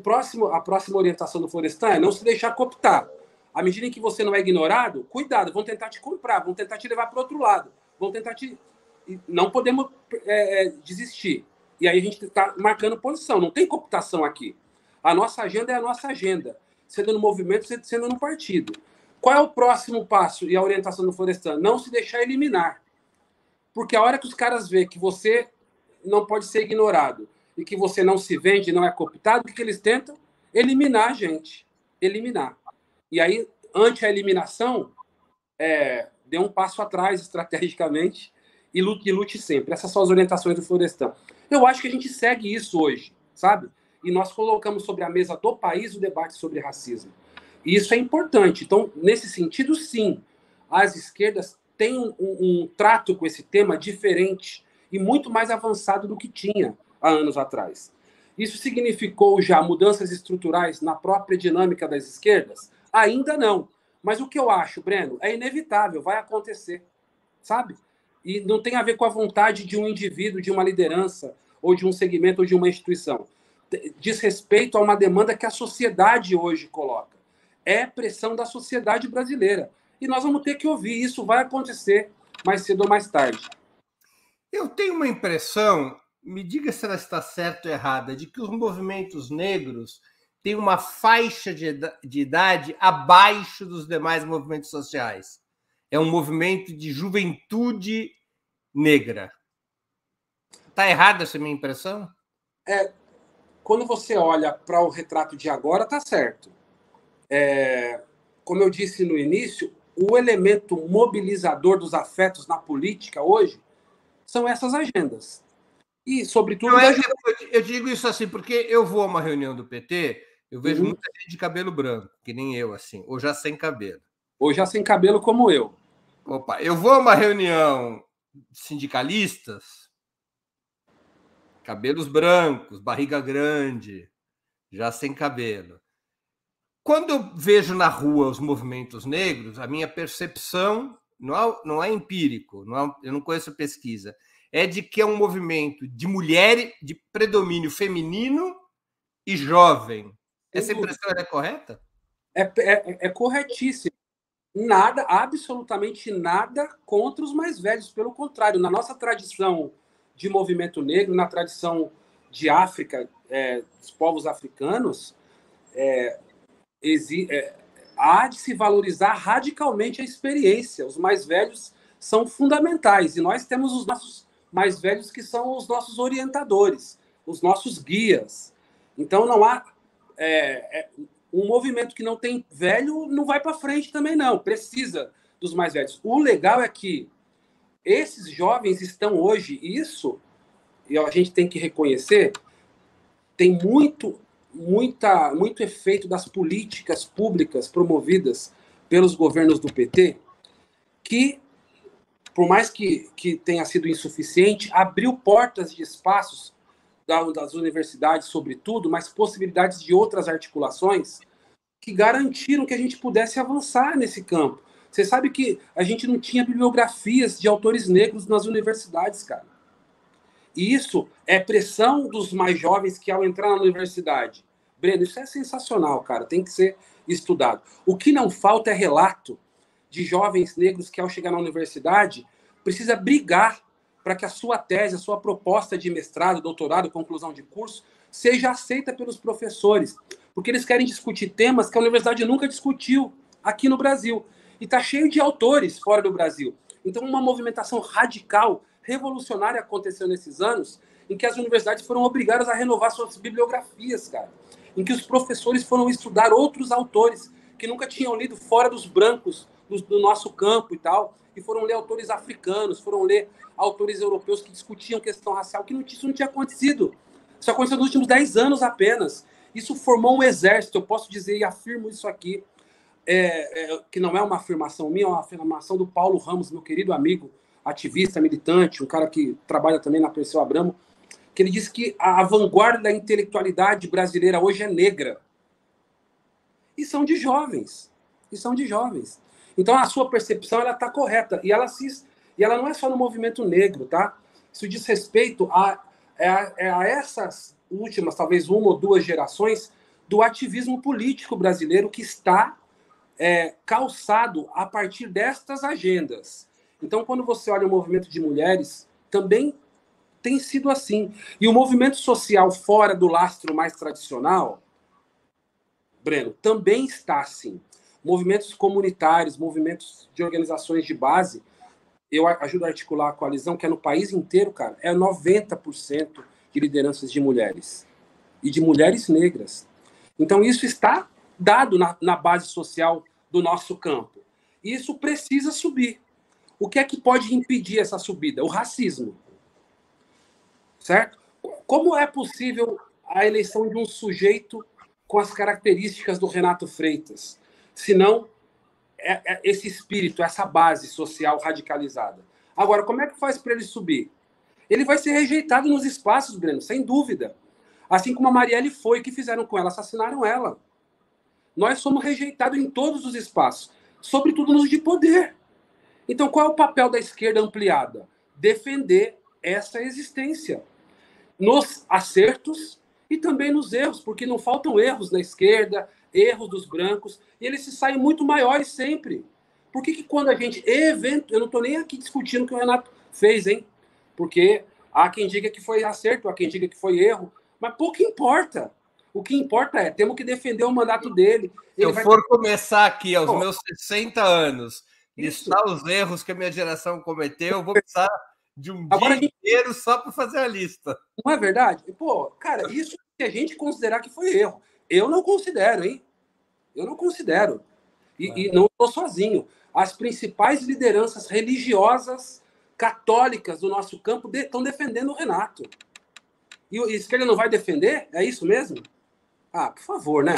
próxima orientação do Florestan é não se deixar cooptar. À medida em que você não é ignorado, cuidado, vão tentar te comprar, vão tentar te levar para o outro lado, vão tentar te... Não podemos desistir. E aí a gente está marcando posição, não tem cooptação aqui. A nossa agenda é a nossa agenda, sendo no movimento, sendo no partido. Qual é o próximo passo e a orientação do Florestan? Não se deixar eliminar. Porque a hora que os caras veem que você não pode ser ignorado e que você não se vende, não é cooptado, o que eles tentam? Eliminar a gente. Eliminar. E aí, ante a eliminação, dê um passo atrás estrategicamente e lute sempre. Essas são as orientações do Florestan. Eu acho que a gente segue isso hoje, sabe? E nós colocamos sobre a mesa do país o debate sobre racismo. E isso é importante. Então, nesse sentido, sim, as esquerdas têm um trato com esse tema diferente e muito mais avançado do que tinha há anos atrás. Isso significou já mudanças estruturais na própria dinâmica das esquerdas? Ainda não. Mas o que eu acho, Breno, é inevitável, vai acontecer, sabe? E não tem a ver com a vontade de um indivíduo, de uma liderança, ou de um segmento, ou de uma instituição. Diz respeito a uma demanda que a sociedade hoje coloca. É pressão da sociedade brasileira. E nós vamos ter que ouvir. Isso vai acontecer mais cedo ou mais tarde. Eu tenho uma impressão, me diga se ela está certa ou errada, de que os movimentos negros tem uma faixa de idade abaixo dos demais movimentos sociais. É um movimento de juventude negra. Está errada essa minha impressão? Quando você olha para o retrato de agora, está certo. Como eu disse no início, o elemento mobilizador dos afetos na política hoje são essas agendas. E, sobretudo... Eu digo isso assim, porque eu vou a uma reunião do PT, eu vejo muita gente de cabelo branco, que nem eu, assim, ou já sem cabelo. Ou já sem cabelo como eu. Opa, eu vou a uma reunião de sindicalistas, cabelos brancos, barriga grande, já sem cabelo. Quando eu vejo na rua os movimentos negros, a minha percepção não é empírico, eu não conheço pesquisa, é de que é um movimento de mulher, de predomínio feminino e jovem. Essa impressão é correta? É corretíssimo. Nada, absolutamente nada contra os mais velhos. Pelo contrário, na nossa tradição de movimento negro, na tradição de África, dos povos africanos, há de se valorizar radicalmente a experiência. Os mais velhos são fundamentais. E nós temos os nossos mais velhos que são os nossos orientadores, os nossos guias. Então, não há... um movimento que não tem velho não vai para frente também, não. Precisa dos mais velhos. O legal é que esses jovens estão hoje, isso, e a gente tem que reconhecer, tem muito efeito das políticas públicas promovidas pelos governos do PT, que, por mais que tenha sido insuficiente, abriu portas de espaços das universidades, sobretudo, mas possibilidades de outras articulações que garantiram que a gente pudesse avançar nesse campo. Você sabe que a gente não tinha bibliografias de autores negros nas universidades, cara. E isso é pressão dos mais jovens que, ao entrar na universidade... Breno, isso é sensacional, cara. Tem que ser estudado. O que não falta é relato de jovens negros que, ao chegar na universidade, precisa brigar para que a sua tese, a sua proposta de mestrado, doutorado, conclusão de curso, seja aceita pelos professores. Porque eles querem discutir temas que a universidade nunca discutiu aqui no Brasil. E está cheio de autores fora do Brasil. Então, uma movimentação radical, revolucionária aconteceu nesses anos, em que as universidades foram obrigadas a renovar suas bibliografias, cara. Em que os professores foram estudar outros autores que nunca tinham lido fora dos brancos do nosso campo e tal, e foram ler autores africanos, foram ler autores europeus que discutiam questão racial, que isso não tinha acontecido. Isso aconteceu nos últimos 10 anos apenas. Isso formou um exército, eu posso dizer e afirmo isso aqui, que não é uma afirmação minha, é uma afirmação do Paulo Ramos, meu querido amigo, ativista, militante, um cara que trabalha também na Perseu Abramo, que ele disse que a vanguarda da intelectualidade brasileira hoje é negra. E são de jovens. Então, a sua percepção está correta. E ela não é só no movimento negro, tá? Isso diz respeito a essas últimas, talvez uma ou duas gerações, do ativismo político brasileiro que está calçado a partir destas agendas. Então, quando você olha o movimento de mulheres, também tem sido assim. E o movimento social fora do lastro mais tradicional, Breno, também está assim. Movimentos comunitários, movimentos de organizações de base, eu ajudo a articular a coalizão, que é no país inteiro, cara, é 90% de lideranças de mulheres. E de mulheres negras. Então, isso está dado na base social do nosso campo. E isso precisa subir. O que é que pode impedir essa subida? O racismo. Certo? Como é possível a eleição de um sujeito com as características do Renato Freitas, se não esse espírito, essa base social radicalizada? Agora, como é que faz para ele subir? Ele vai ser rejeitado nos espaços, Breno, sem dúvida. Assim como a Marielle foi, que fizeram com ela, assassinaram ela. Nós somos rejeitados em todos os espaços, sobretudo nos de poder. Então, qual é o papel da esquerda ampliada? Defender essa existência. Nos acertos e também nos erros, porque não faltam erros na esquerda, erros dos brancos, e eles se saem muito maiores sempre. Por que quando a gente... Eu não estou nem aqui discutindo o que o Renato fez, hein? Porque há quem diga que foi acerto, há quem diga que foi erro, mas pouco importa. O que importa é, temos que defender o mandato dele. Se eu for começar aqui aos meus 60 anos, listar os erros que a minha geração cometeu, eu vou precisar de um dia inteiro só para fazer a lista. Não é verdade? Pô, cara, isso que a gente considerar que foi erro. Eu não considero, hein? Eu não considero. E não estou sozinho. As principais lideranças religiosas católicas do nosso campo estão defendendo o Renato. E a esquerda não vai defender? É isso mesmo? Ah, por favor, né?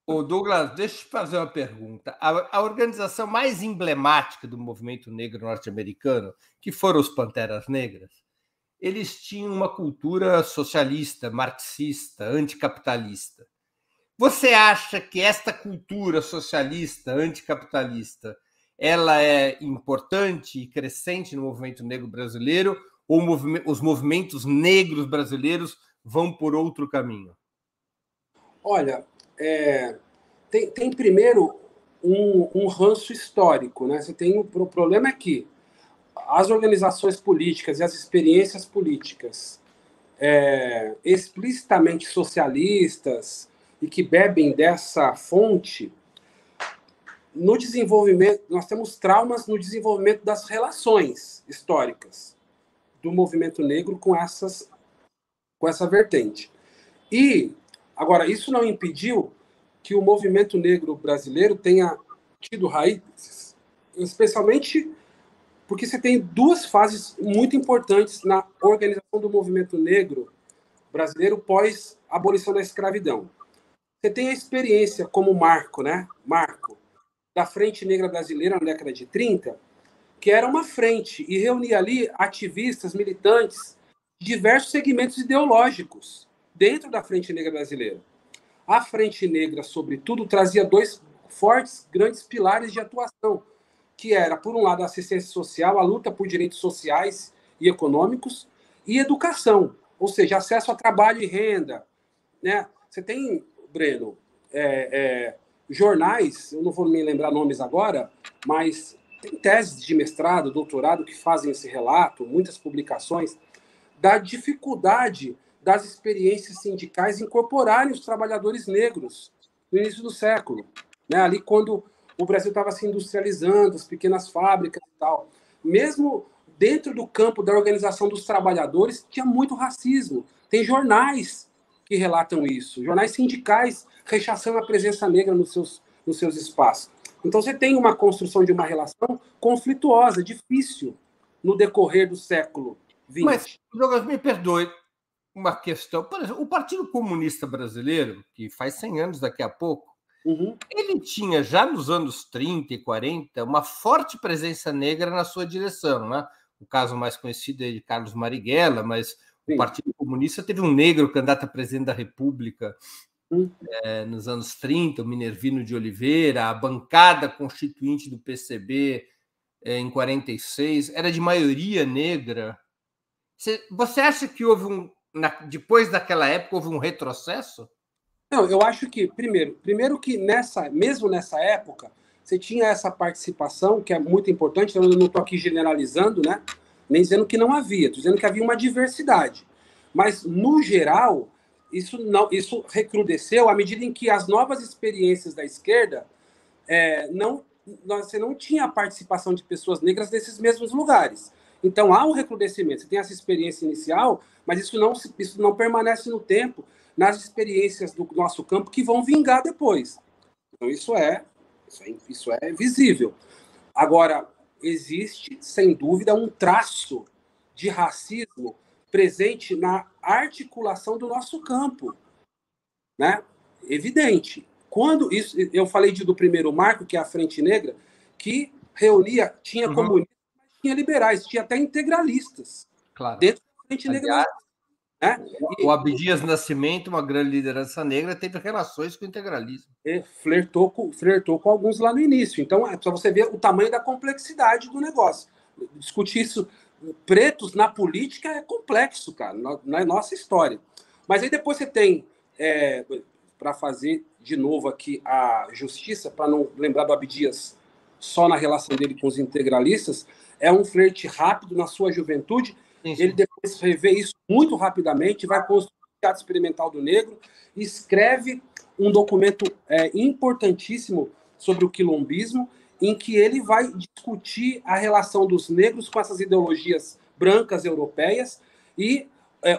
Ô Douglas, deixa eu te fazer uma pergunta. A organização mais emblemática do movimento negro norte-americano, que foram os Panteras Negras, eles tinham uma cultura socialista, marxista, anticapitalista. Você acha que esta cultura socialista, anticapitalista, ela é importante e crescente no movimento negro brasileiro, ou os movimentos negros brasileiros vão por outro caminho? Olha, tem primeiro um ranço histórico, né? Você tem o problema é que as organizações políticas e as experiências políticas explicitamente socialistas e que bebem dessa fonte, no desenvolvimento, nós temos traumas no desenvolvimento das relações históricas do movimento negro com essa vertente. E, agora, isso não impediu que o movimento negro brasileiro tenha tido raízes, especialmente porque você tem duas fases muito importantes na organização do movimento negro brasileiro pós abolição da escravidão. Você tem a experiência como marco, né? Marco da Frente Negra Brasileira na década de 30, que era uma frente e reunia ali ativistas, militantes de diversos segmentos ideológicos dentro da Frente Negra Brasileira. A Frente Negra, sobretudo, trazia dois fortes, grandes pilares de atuação, que era, por um lado, a assistência social, a luta por direitos sociais e econômicos, e educação, ou seja, acesso a trabalho e renda. Né? Você tem, Breno, jornais, eu não vou me lembrar nomes agora, mas tem teses de mestrado, doutorado que fazem esse relato, muitas publicações, da dificuldade das experiências sindicais incorporarem os trabalhadores negros no início do século, né? Ali quando o Brasil estava se industrializando, as pequenas fábricas e tal. Mesmo dentro do campo da organização dos trabalhadores, tinha muito racismo. Tem jornais que relatam isso, jornais sindicais rechaçando a presença negra nos seus espaços. Então, você tem uma construção de uma relação conflituosa, difícil, no decorrer do século XX. Mas, Douglas, me perdoe uma questão. Por exemplo, o Partido Comunista Brasileiro, que faz 100 anos daqui a pouco, ele tinha, já nos anos 30 e 40, uma forte presença negra na sua direção. Né? O caso mais conhecido é de Carlos Marighella, mas o Partido Comunista teve um negro candidato a presidente da República nos anos 30, o Minervino de Oliveira, a bancada constituinte do PCB em 46, era de maioria negra. Você acha que houve depois daquela época, houve um retrocesso? Não, eu acho que, primeiro que mesmo nessa época, você tinha essa participação, que é muito importante, eu não estou aqui generalizando, né? Nem dizendo que não havia, estou dizendo que havia uma diversidade. Mas, no geral, isso recrudesceu à medida em que as novas experiências da esquerda você não tinha a participação de pessoas negras nesses mesmos lugares. Então, há um recrudescimento. Você tem essa experiência inicial, mas isso não permanece no tempo nas experiências do nosso campo que vão vingar depois. Então, isso é visível. Agora, existe, sem dúvida, um traço de racismo presente na articulação do nosso campo. Né? Evidente. Quando isso, eu falei do primeiro marco, que é a Frente Negra, que reunia, tinha comunistas, tinha liberais, tinha até integralistas. Claro. Dentro da Frente Negra. Né? O Abdias Nascimento, uma grande liderança negra, teve relações com o integralismo. Flertou com alguns lá no início. Então, é para você ver o tamanho da complexidade do negócio. Discutir isso, pretos na política, é complexo, cara, na nossa história. Mas aí depois você tem, para fazer de novo aqui a justiça, para não lembrar do Abdias só na relação dele com os integralistas, é um flerte rápido na sua juventude. Sim. Ele depois revê isso muito rapidamente, vai construir Teatro Experimental do Negro, escreve um documento importantíssimo sobre o quilombismo, em que ele vai discutir a relação dos negros com essas ideologias brancas europeias e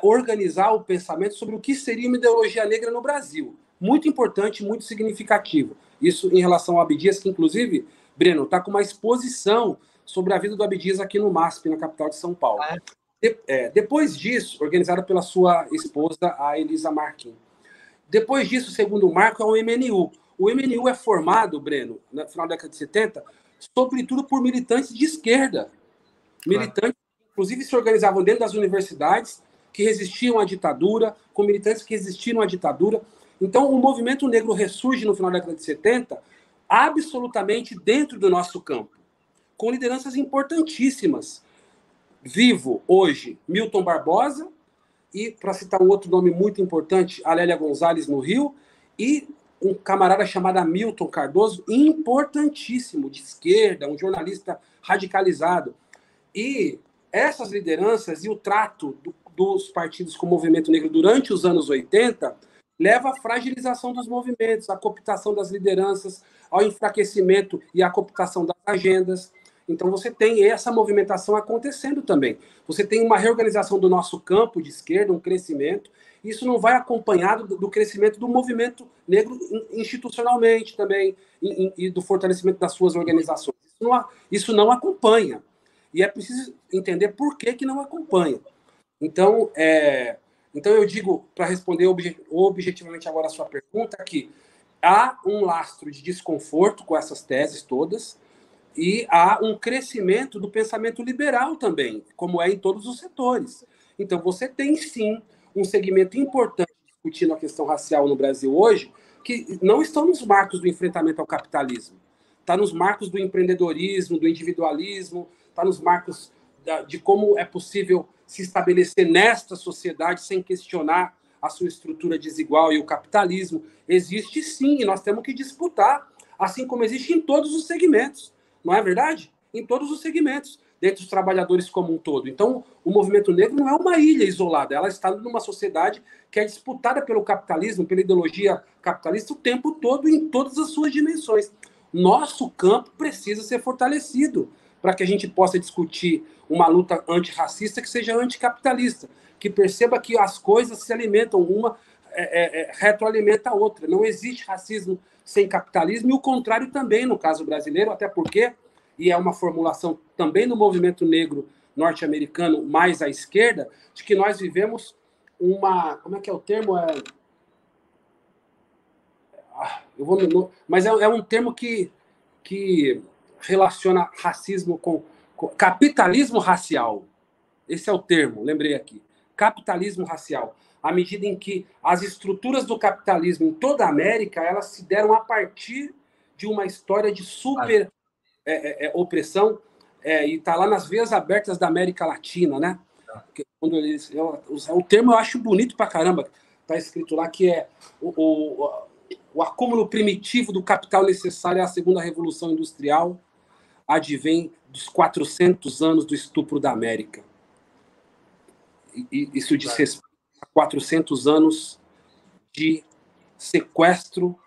organizar o pensamento sobre o que seria uma ideologia negra no Brasil. Muito importante, muito significativo. Isso em relação ao Abdias, que inclusive, Breno, está com uma exposição sobre a vida do Abdias aqui no MASP, na capital de São Paulo. Depois disso, organizada pela sua esposa, a Elisa Marquim. Depois disso, o segundo marco é o MNU. O MNU é formado, Breno, no final da década de 70, sobretudo por militantes de esquerda. Militantes que, inclusive, se organizavam dentro das universidades, que resistiam à ditadura, com militantes que resistiram à ditadura. Então, o movimento negro ressurge no final da década de 70, absolutamente dentro do nosso campo, com lideranças importantíssimas. Vivo, hoje, Milton Barbosa, e, para citar um outro nome muito importante, Alélia Gonzalez, no Rio, e um camarada chamado Hamilton Cardoso, importantíssimo, de esquerda, um jornalista radicalizado. E essas lideranças e o trato dos partidos com o movimento negro durante os anos 80 leva à fragilização dos movimentos, à cooptação das lideranças, ao enfraquecimento e à cooptação das agendas. Então, você tem essa movimentação acontecendo também. Você tem uma reorganização do nosso campo de esquerda, um crescimento. Isso não vai acompanhado do crescimento do movimento negro institucionalmente também e do fortalecimento das suas organizações. Isso não acompanha. E é preciso entender por que não acompanha. Então eu digo, para responder objetivamente agora a sua pergunta, que há um lastro de desconforto com essas teses todas, e há um crescimento do pensamento liberal também, como é em todos os setores. Então, você tem, sim, um segmento importante discutindo a questão racial no Brasil hoje, que não estão nos marcos do enfrentamento ao capitalismo. Está nos marcos do empreendedorismo, do individualismo, está nos marcos de como é possível se estabelecer nesta sociedade sem questionar a sua estrutura desigual e o capitalismo. Existe, sim, e nós temos que disputar, assim como existe em todos os segmentos. Não é verdade? Em todos os segmentos, dentre os trabalhadores como um todo. Então, o movimento negro não é uma ilha isolada, ela está numa sociedade que é disputada pelo capitalismo, pela ideologia capitalista o tempo todo, em todas as suas dimensões. Nosso campo precisa ser fortalecido para que a gente possa discutir uma luta antirracista que seja anticapitalista, que perceba que as coisas se alimentam, uma retroalimenta a outra. Não existe racismo sem capitalismo, e o contrário também no caso brasileiro, até porque, e é uma formulação também no movimento negro norte-americano mais à esquerda, de que nós vivemos uma... Como é que é o termo? Mas é um termo que relaciona racismo com capitalismo racial. Esse é o termo, lembrei aqui. Capitalismo racial. À medida em que as estruturas do capitalismo em toda a América, elas se deram a partir de uma história de super opressão, e está lá nas veias abertas da América Latina, né? O termo eu acho bonito pra caramba. Está escrito lá que é o acúmulo primitivo do capital necessário à segunda revolução industrial advém dos 400 anos do estupro da América. E isso diz respeito a 400 anos de sequestro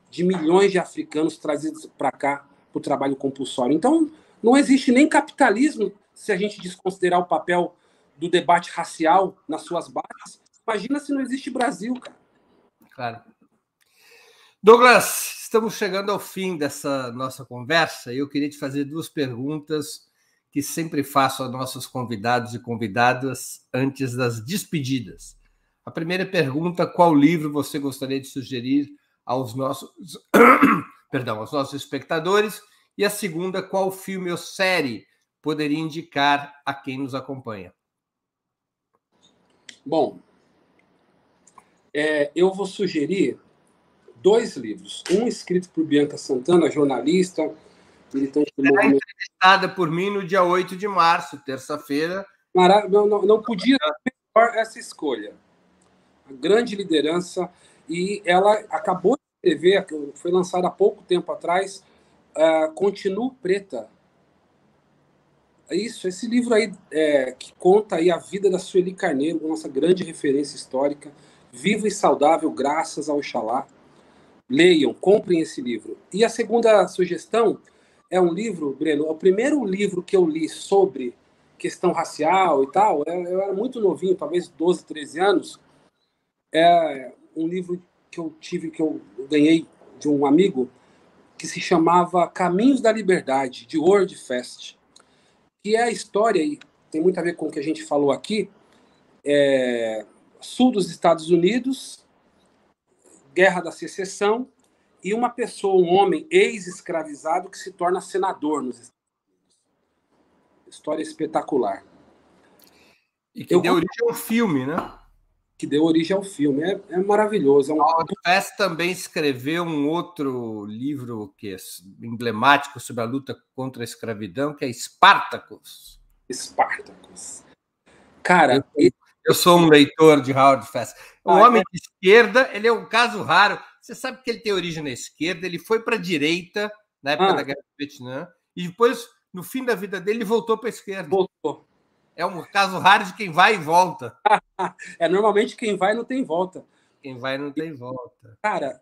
de milhões de africanos trazidos para cá para o trabalho compulsório. Então, não existe nem capitalismo se a gente desconsiderar o papel do debate racial nas suas bases. Imagina se não existe Brasil, cara. Claro. Douglas, estamos chegando ao fim dessa nossa conversa e eu queria te fazer duas perguntas que sempre faço a nossos convidados e convidadas antes das despedidas. A primeira pergunta: qual livro você gostaria de sugerir aos nossos, aos nossos espectadores? E a segunda: qual filme ou série poderia indicar a quem nos acompanha? Bom, eu vou sugerir 2 livros. Um escrito por Bianca Santana, jornalista, militante do movimento. Entrevistada por mim no dia 8 de março, terça-feira. Não podia ser melhor essa escolha. A grande liderança, e ela acabou de escrever, foi lançada há pouco tempo atrás, Continuo Preta. Esse livro aí que conta aí a vida da Sueli Carneiro, nossa grande referência histórica, Vivo e saudável, graças ao Oxalá. Leiam, comprem esse livro. E a segunda sugestão é um livro, Breno, é o primeiro livro que eu li sobre questão racial e tal. Eu era muito novinho, talvez 12, 13 anos. É um livro que eu ganhei de um amigo, que se chamava Caminhos da Liberdade, de Word Fest, que é a história, e tem muito a ver com o que a gente falou aqui, sul dos Estados Unidos, Guerra da Secessão, e uma pessoa, um homem ex-escravizado que se torna senador nos Estados Unidos. História espetacular. E que deu origem ao filme, né? Que deu origem ao filme. É maravilhoso. Howard Hess também escreveu um outro livro que é emblemático sobre a luta contra a escravidão, que é Spartacus. Spartacus. Cara, eu sou um leitor de Howard Hess. Um homem de esquerda, ele é um caso raro. Você sabe que ele tem origem na esquerda, ele foi para a direita na época da Guerra do Vietnã, e depois, no fim da vida dele, ele voltou para a esquerda. Voltou. É um caso raro de quem vai e volta. Normalmente quem vai não tem volta. Quem vai não tem volta. Cara,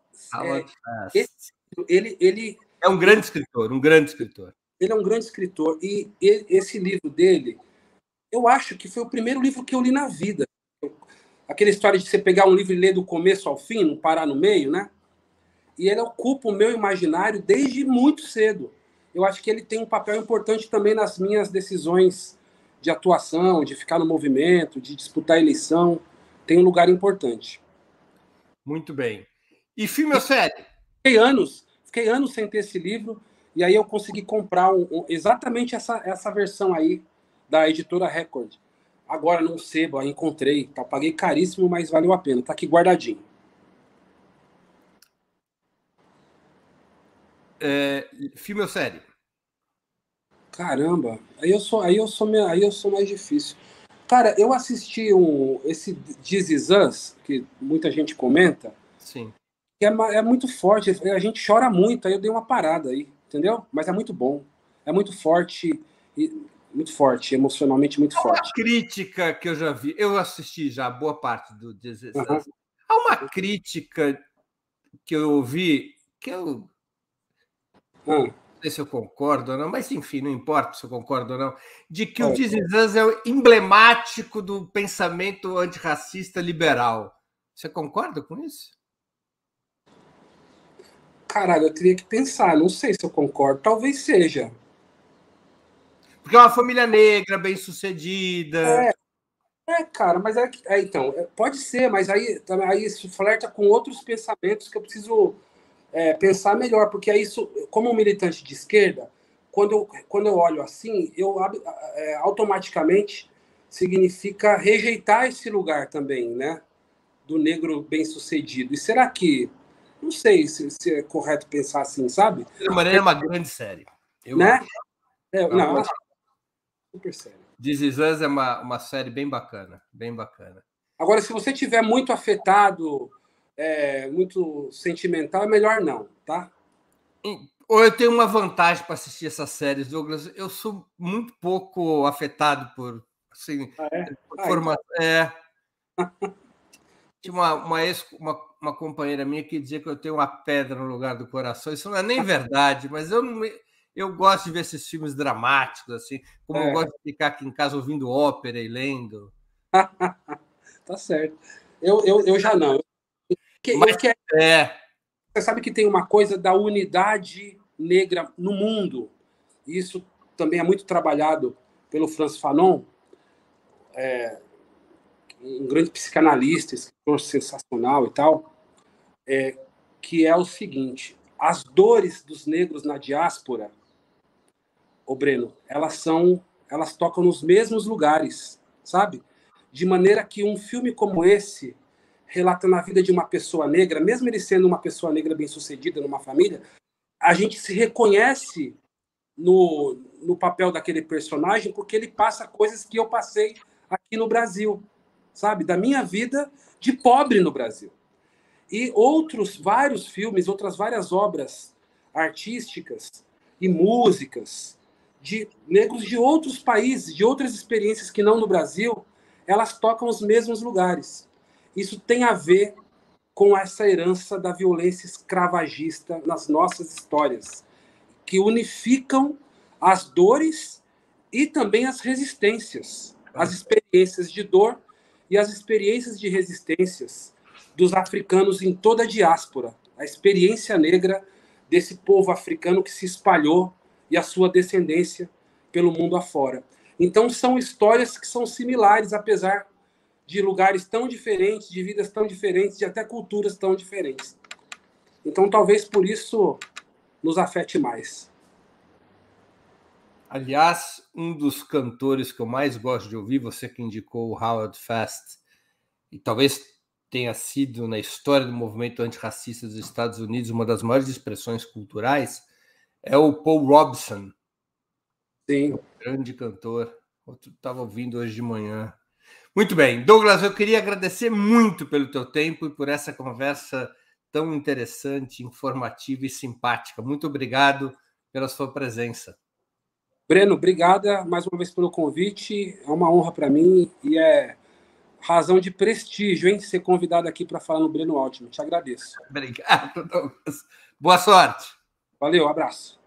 ele é um grande escritor, um grande escritor. Ele é um grande escritor. E esse livro dele, eu acho que foi o primeiro livro que eu li na vida. Aquela história de você pegar um livro e ler do começo ao fim, não parar no meio, né? E ele ocupa o meu imaginário desde muito cedo. Eu acho que ele tem um papel importante também nas minhas decisões de atuação, de ficar no movimento, de disputar a eleição. Tem um lugar importante. Muito bem. E filme ou série? Fiquei anos sem ter esse livro, e aí eu consegui comprar exatamente essa versão aí da editora Record. Agora não sebo, aí encontrei. Tá, paguei caríssimo, mas valeu a pena. Tá aqui guardadinho. Filme ou série? Caramba, aí eu sou mais difícil. Cara, eu assisti esse This Is Us, que muita gente comenta. Sim. Que é muito forte, a gente chora muito, aí eu dei uma parada aí, entendeu? Mas é muito bom, é muito forte, emocionalmente muito forte. Uma crítica que eu já vi, eu assisti já boa parte do This Is Us. Há uma crítica que eu ouvi, que eu não sei se eu concordo ou não, mas enfim, não importa se eu concordo ou não, de que o This Is Us é o emblemático do pensamento antirracista liberal. Você concorda com isso? Caralho, eu teria que pensar, não sei se eu concordo, talvez seja. Porque é uma família negra, bem-sucedida. Cara, mas então, pode ser, mas aí isso flerta com outros pensamentos que eu preciso pensar melhor, porque é isso, como um militante de esquerda, quando eu olho assim, automaticamente significa rejeitar esse lugar também, né? Do negro bem-sucedido. E será que... Não sei se é correto pensar assim, sabe? De maneira, é uma grande série. Né? Não, super sério. This Is Us é uma série bem bacana, bem bacana. Agora, se você tiver muito afetado, muito sentimental, é melhor não, tá? Ou eu tenho uma vantagem para assistir essas séries, Douglas. Eu sou muito pouco afetado por assim, formação. Tinha uma companheira minha que dizia que eu tenho uma pedra no lugar do coração. Isso não é nem verdade, mas eu gosto de ver esses filmes dramáticos, assim, como eu gosto de ficar aqui em casa ouvindo ópera e lendo. Tá certo. Eu já não. Você sabe que tem uma coisa da unidade negra no mundo. Isso também é muito trabalhado pelo Frantz Fanon, um grande psicanalista, escritor sensacional e tal, que é o seguinte: as dores dos negros na diáspora, Breno, elas tocam nos mesmos lugares, sabe? De maneira que um filme como esse, relatando a vida de uma pessoa negra, mesmo ele sendo uma pessoa negra bem-sucedida numa família, a gente se reconhece no papel daquele personagem, porque ele passa coisas que eu passei aqui no Brasil, sabe? Da minha vida de pobre no Brasil. E vários filmes, outras várias obras artísticas e músicas de negros de outros países, de outras experiências que não no Brasil, elas tocam os mesmos lugares. isso tem a ver com essa herança da violência escravagista nas nossas histórias, que unificam as dores e também as resistências, as experiências de dor e as experiências de resistências dos africanos em toda a diáspora, a experiência negra desse povo africano que se espalhou e a sua descendência pelo mundo afora. Então, são histórias que são similares, apesar de lugares tão diferentes, de vidas tão diferentes, de até culturas tão diferentes. Então, talvez por isso nos afete mais. Aliás, um dos cantores que eu mais gosto de ouvir, você que indicou o Howard Fast, e talvez tenha sido, na história do movimento antirracista dos Estados Unidos, uma das maiores expressões culturais, é o Paul Robeson. Sim. Um grande cantor. Outro estava ouvindo hoje de manhã. Muito bem. Douglas, eu queria agradecer muito pelo teu tempo e por essa conversa tão interessante, informativa e simpática. Muito obrigado pela sua presença. Breno, obrigada mais uma vez pelo convite. É uma honra para mim e é razão de prestígio, hein? Ser convidado aqui para falar no Breno Altman. Te agradeço. Obrigado, Douglas. Boa sorte. Valeu, abraço.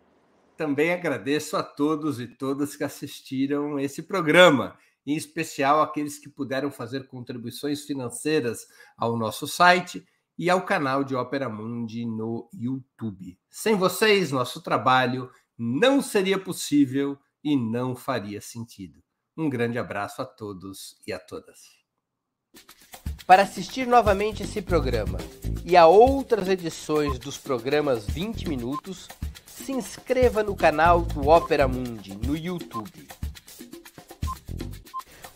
Também agradeço a todos e todas que assistiram esse programa, em especial aqueles que puderam fazer contribuições financeiras ao nosso site e ao canal de Ópera Mundi no YouTube. Sem vocês, nosso trabalho não seria possível e não faria sentido. Um grande abraço a todos e a todas. Para assistir novamente esse programa e a outras edições dos programas 20 Minutos, se inscreva no canal do Ópera Mundi no YouTube.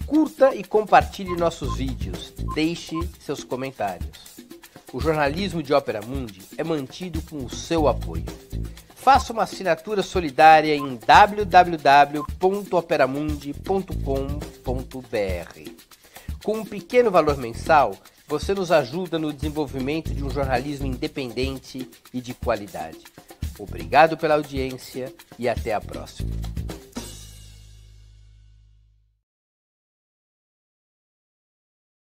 Curta e compartilhe nossos vídeos, deixe seus comentários. O jornalismo de Ópera Mundi é mantido com o seu apoio. Faça uma assinatura solidária em www.operamundi.com.br. Com um pequeno valor mensal, você nos ajuda no desenvolvimento de um jornalismo independente e de qualidade. Obrigado pela audiência e até a próxima.